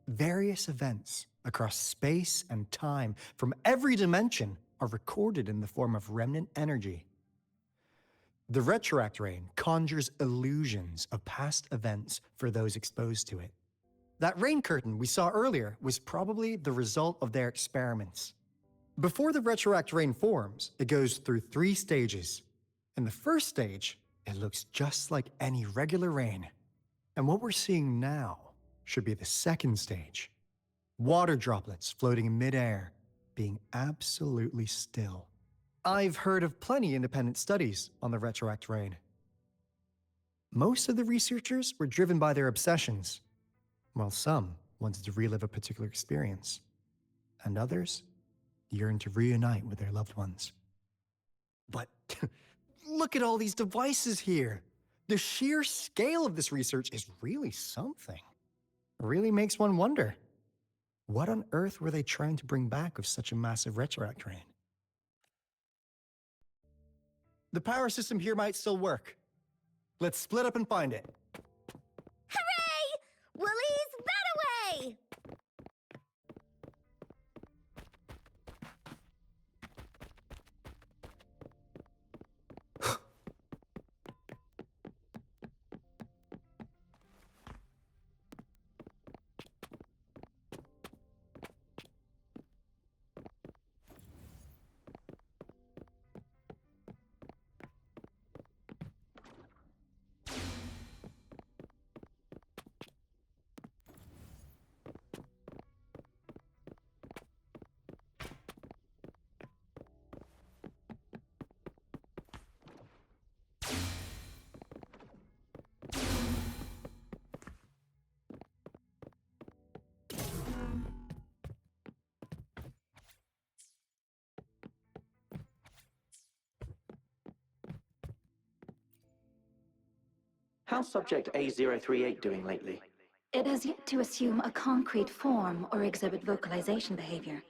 Various events across space and time from every dimension are recorded in the form of remnant energy. The retroact rain conjures illusions of past events for those exposed to it. That rain curtain we saw earlier was probably the result of their experiments. Before the retroact rain forms, it goes through 3 stages. In the first stage, it looks just like any regular rain. And what we're seeing now should be the second stage. Water droplets floating in midair, being absolutely still. I've heard of plenty independent studies on the retroact rain. Most of the researchers were driven by their obsessions, while some wanted to relive a particular experience, and others yearned to reunite with their loved ones. But look at all these devices here. The sheer scale of this research is really something. It really makes one wonder, what on earth were they trying to bring back with such a massive retroact rain? The power system here might still work. Let's split up and find it. Hooray! Woolies, that away! How's Subject A038 doing lately? It has yet to assume a concrete form or exhibit vocalization behavior.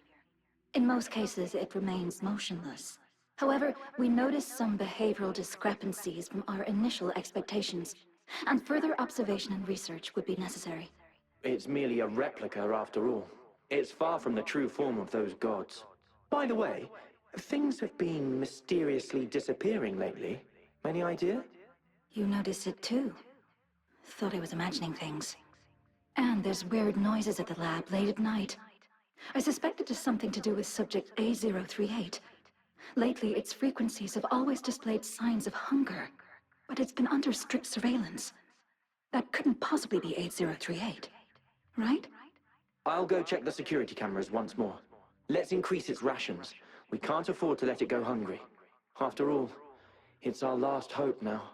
In most cases, it remains motionless. However, we noticed some behavioral discrepancies from our initial expectations, and further observation and research would be necessary. It's merely a replica after all. It's far from the true form of those gods. By the way, things have been mysteriously disappearing lately. Any idea? You noticed it too. Thought I was imagining things. And there's weird noises at the lab late at night. I suspect it has something to do with Subject A038. Lately, its frequencies have always displayed signs of hunger, but it's been under strict surveillance. That couldn't possibly be 8038, right? I'll go check the security cameras once more. Let's increase its rations. We can't afford to let it go hungry. After all, it's our last hope now.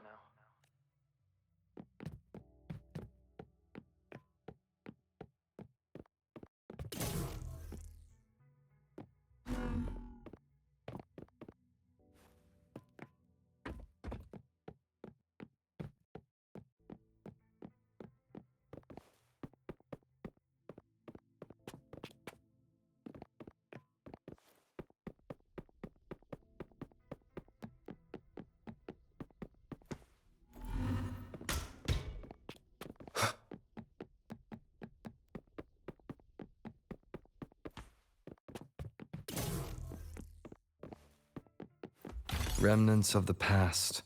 Remnants of the past.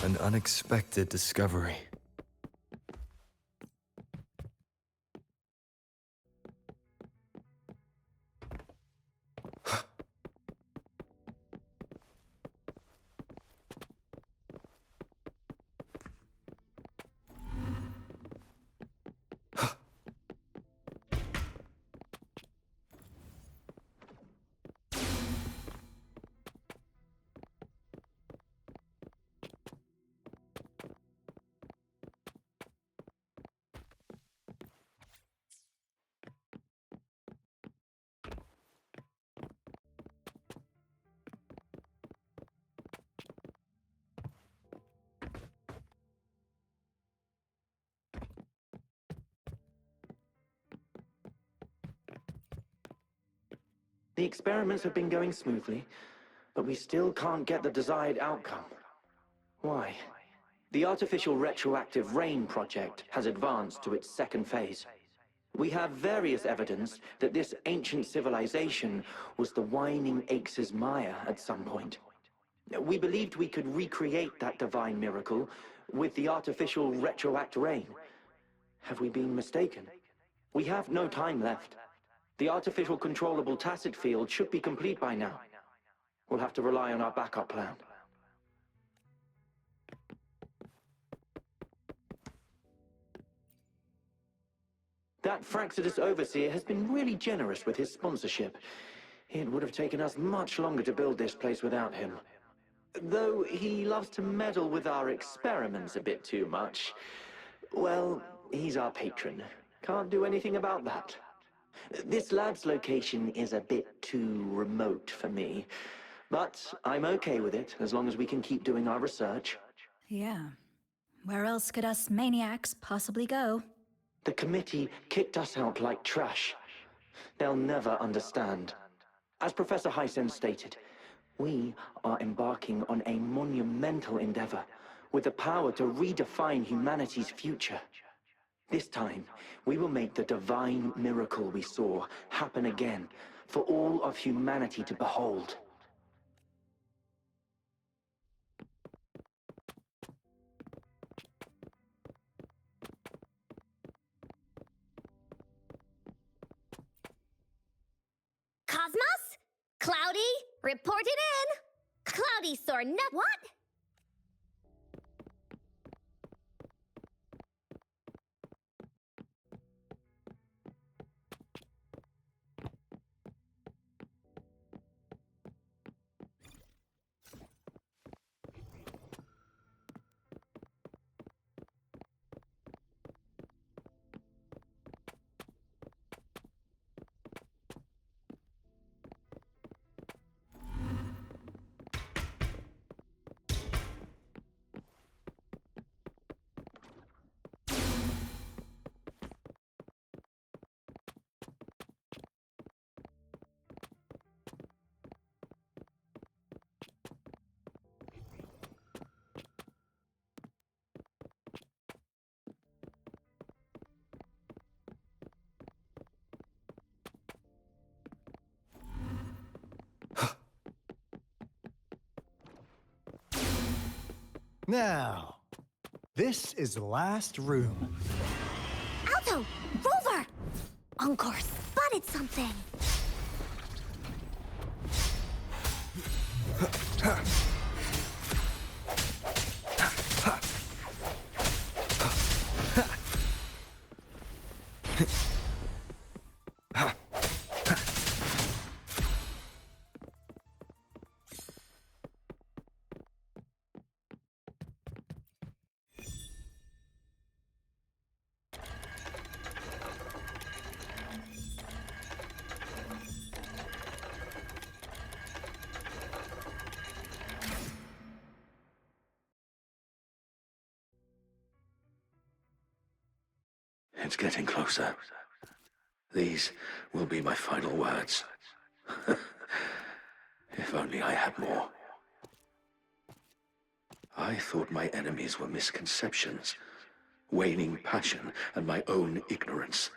An unexpected discovery. The experiments have been going smoothly, but we still can't get the desired outcome. Why? The artificial retroactive rain project has advanced to its second phase. We have various evidence that this ancient civilization was the Whining Aches' Maya at some point. We believed we could recreate that divine miracle with the artificial retroact rain. Have we been mistaken? We have no time left. The artificial controllable tacit field should be complete by now. We'll have to rely on our backup plan. That Fraxidus Overseer has been really generous with his sponsorship. It would have taken us much longer to build this place without him. Though he loves to meddle with our experiments a bit too much. Well, he's our patron. Can't do anything about that. This lab's location is a bit too remote for me. But I'm okay with it, as long as we can keep doing our research. Yeah. Where else could us maniacs possibly go? The committee kicked us out like trash. They'll never understand. As Professor Hysen stated, we are embarking on a monumental endeavor with the power to redefine humanity's future. This time, we will make the divine miracle we saw happen again for all of humanity to behold. Cosmos? Cloudy? Report it in! Cloudy saw what? Now, this is the last room. Alto! Rover! Encore spotted something! It's getting closer. These will be my final words. If only I had more. I thought my enemies were misconceptions, waning passion, and my own ignorance.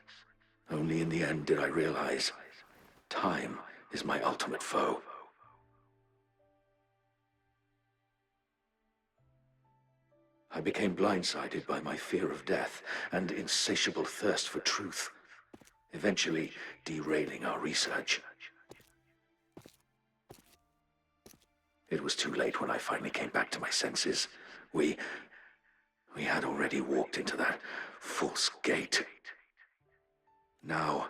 Only in the end did I realize time is my ultimate foe. I became blindsided by my fear of death and insatiable thirst for truth, eventually derailing our research. It was too late when I finally came back to my senses. We had already walked into that false gate. Now,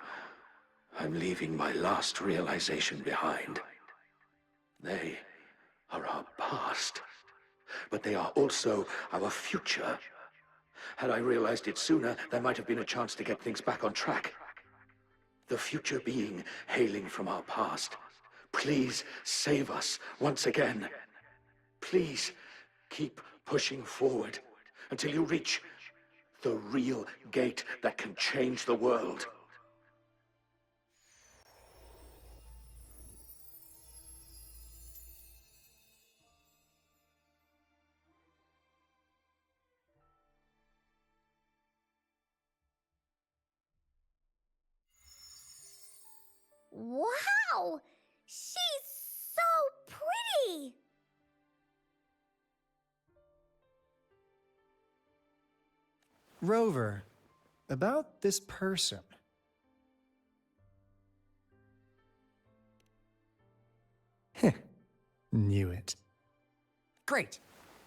I'm leaving my last realization behind. They are our past. But they are also our future. Had I realized it sooner, there might have been a chance to get things back on track. The future being hailing from our past. Please save us once again. Please keep pushing forward until you reach the real gate that can change the world. Wow! She's so pretty! Rover, about this person. Knew it. Great!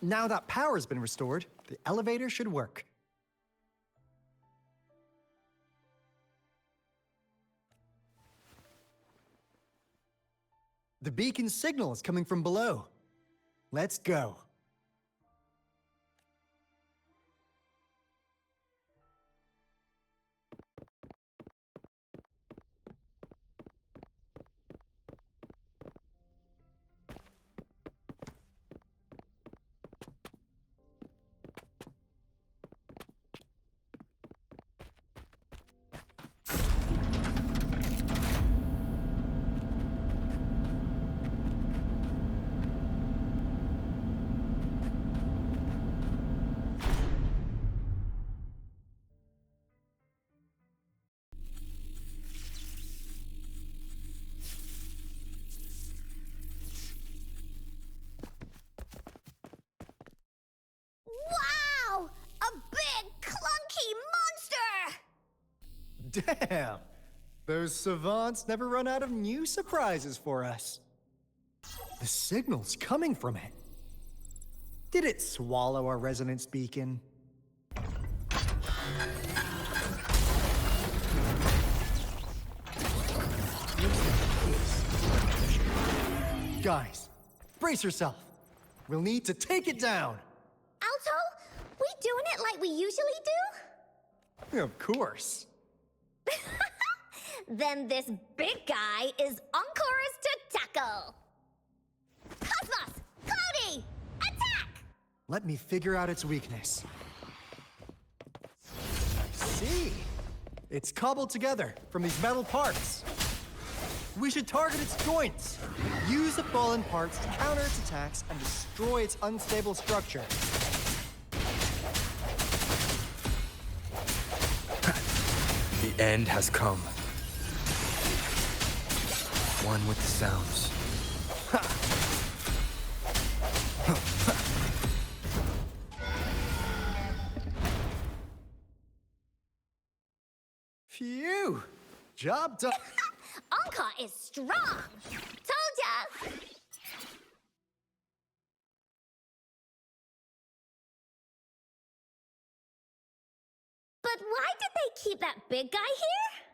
Now that power's been restored, the elevator should work. The beacon signal is coming from below. Let's go. Wow! A big, clunky monster! Damn! Those savants never run out of new surprises for us. The signal's coming from it. Did it swallow our resonance beacon? Guys, brace yourself. We'll need to take it down. Alto, we doing it like we usually do? Of course. Then this big guy is Encore's to tackle. Cosmos! Cloudy! Attack! Let me figure out its weakness. I see. It's cobbled together from these metal parts. We should target its joints. Use the fallen parts to counter its attacks and destroy its unstable structure. The end has come. One with the sounds. Phew! Job done. Encore is strong! Told ya! But why did they keep that big guy here?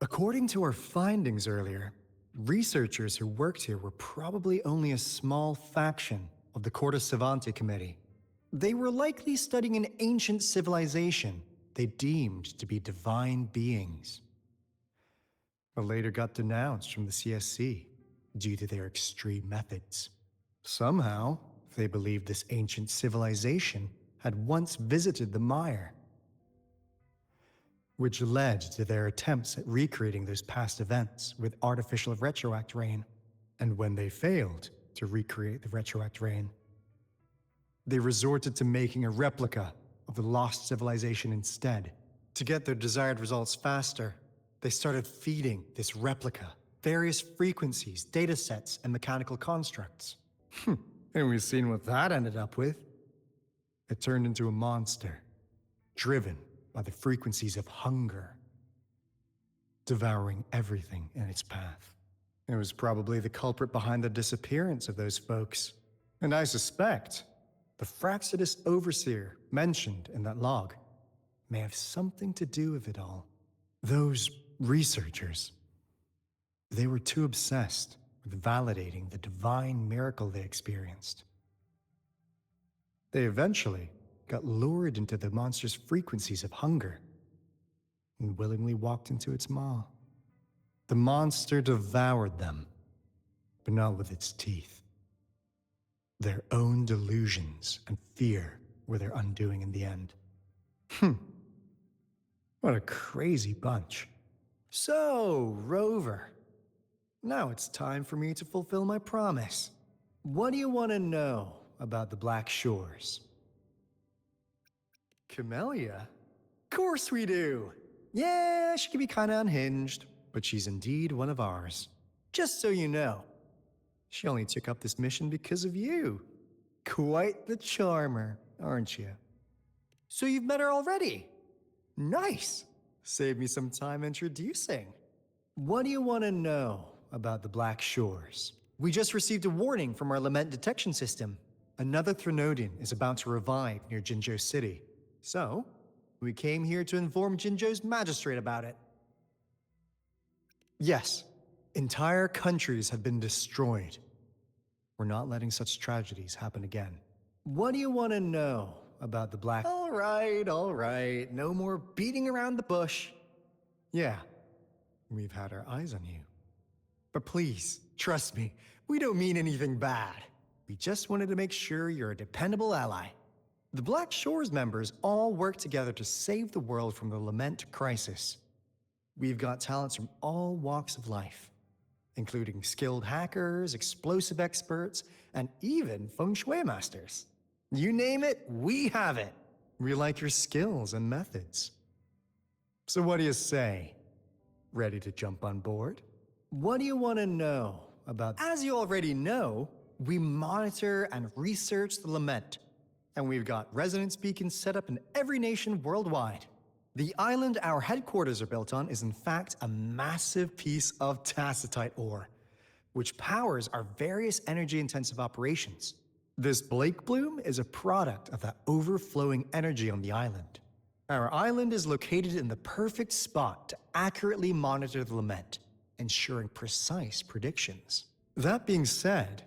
According to our findings earlier, researchers who worked here were probably only a small faction of the Corte Savante Committee. They were likely studying an ancient civilization they deemed to be divine beings, but later got denounced from the CSC due to their extreme methods. Somehow, they believed this ancient civilization had once visited the mire, which led to their attempts at recreating those past events with artificial retroact rain. And when they failed to recreate the retroact rain, they resorted to making a replica of the lost civilization instead. To get their desired results faster, they started feeding this replica various frequencies, datasets, and mechanical constructs. And we've seen what that ended up with. It turned into a monster, driven by the frequencies of hunger, devouring everything in its path. It was probably the culprit behind the disappearance of those folks. And I suspect the Fraxidus Overseer mentioned in that log may have something to do with it all. Those researchers, they were too obsessed with validating the divine miracle they experienced. They eventually got lured into the monster's frequencies of hunger and willingly walked into its maw. The monster devoured them, but not with its teeth. Their own delusions and fear were their undoing in the end. What a crazy bunch. So, Rover, now it's time for me to fulfill my promise. What do you want to know about the Black Shores? Camellia? Of course we do! Yeah, she can be kinda unhinged, but she's indeed one of ours. Just so you know, she only took up this mission because of you. Quite the charmer, aren't you? So you've met her already? Nice. Save me some time introducing. What do you want to know about the Black Shores? We just received a warning from our lament detection system. Another Threnodian is about to revive near Jinzhou City. So, we came here to inform Jinzhou's magistrate about it. Yes, entire countries have been destroyed. We're not letting such tragedies happen again. What do you want to know about the Black... All right. No more beating around the bush. Yeah, we've had our eyes on you. But please, trust me, we don't mean anything bad. We just wanted to make sure you're a dependable ally. The Black Shores members all work together to save the world from the Lament crisis. We've got talents from all walks of life, including skilled hackers, explosive experts, and even feng shui masters. You name it, we have it. We like your skills and methods. So what do you say? Ready to jump on board? What do you want to know about... As you already know, we monitor and research the Lament, and we've got resonance beacons set up in every nation worldwide. The island our headquarters are built on is in fact a massive piece of tacitite ore, which powers our various energy-intensive operations. This Blake Bloom is a product of that overflowing energy on the island. Our island is located in the perfect spot to accurately monitor the Lament, ensuring precise predictions. That being said,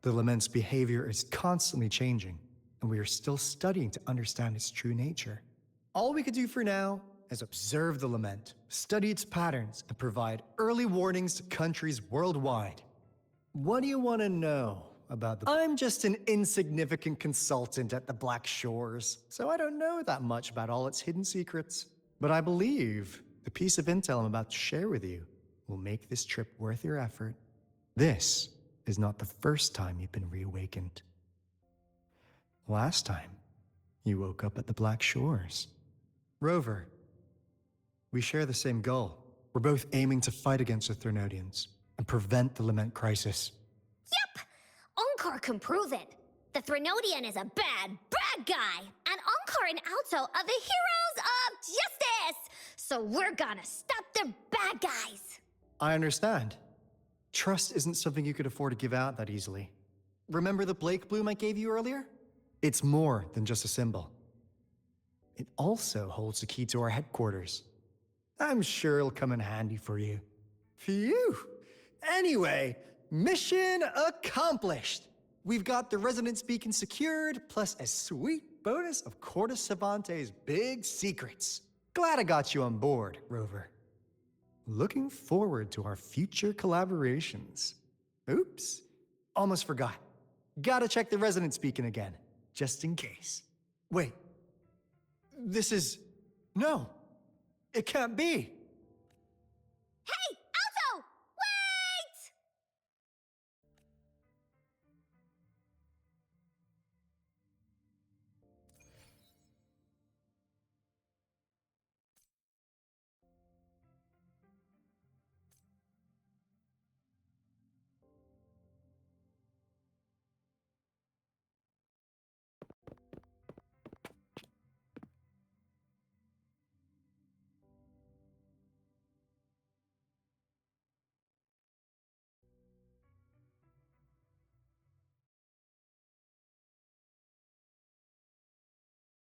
the Lament's behavior is constantly changing, and we are still studying to understand its true nature. All we could do for now is observe the Lament, study its patterns, and provide early warnings to countries worldwide. What do you want to know about the... I'm just an insignificant consultant at the Black Shores, so I don't know that much about all its hidden secrets. But I believe the piece of intel I'm about to share with you will make this trip worth your effort. This is not the first time you've been reawakened. Last time, you woke up at the Black Shores. Rover, we share the same goal. We're both aiming to fight against the Threnodians and prevent the Lament crisis. Yep! Encore can prove it. The Threnodian is a bad, bad guy. And Encore and Alto are the heroes of justice. So we're gonna stop the bad guys. I understand. Trust isn't something you could afford to give out that easily. Remember the Blake Bloom I gave you earlier? It's more than just a symbol. It also holds the key to our headquarters. I'm sure it'll come in handy for you. Phew! Anyway, mission accomplished! We've got the resonance beacon secured, plus a sweet bonus of Cortus Savante's big secrets. Glad I got you on board, Rover. Looking forward to our future collaborations. Oops, almost forgot. Gotta check the resonance beacon again, just in case. Wait. This is... No. It can't be.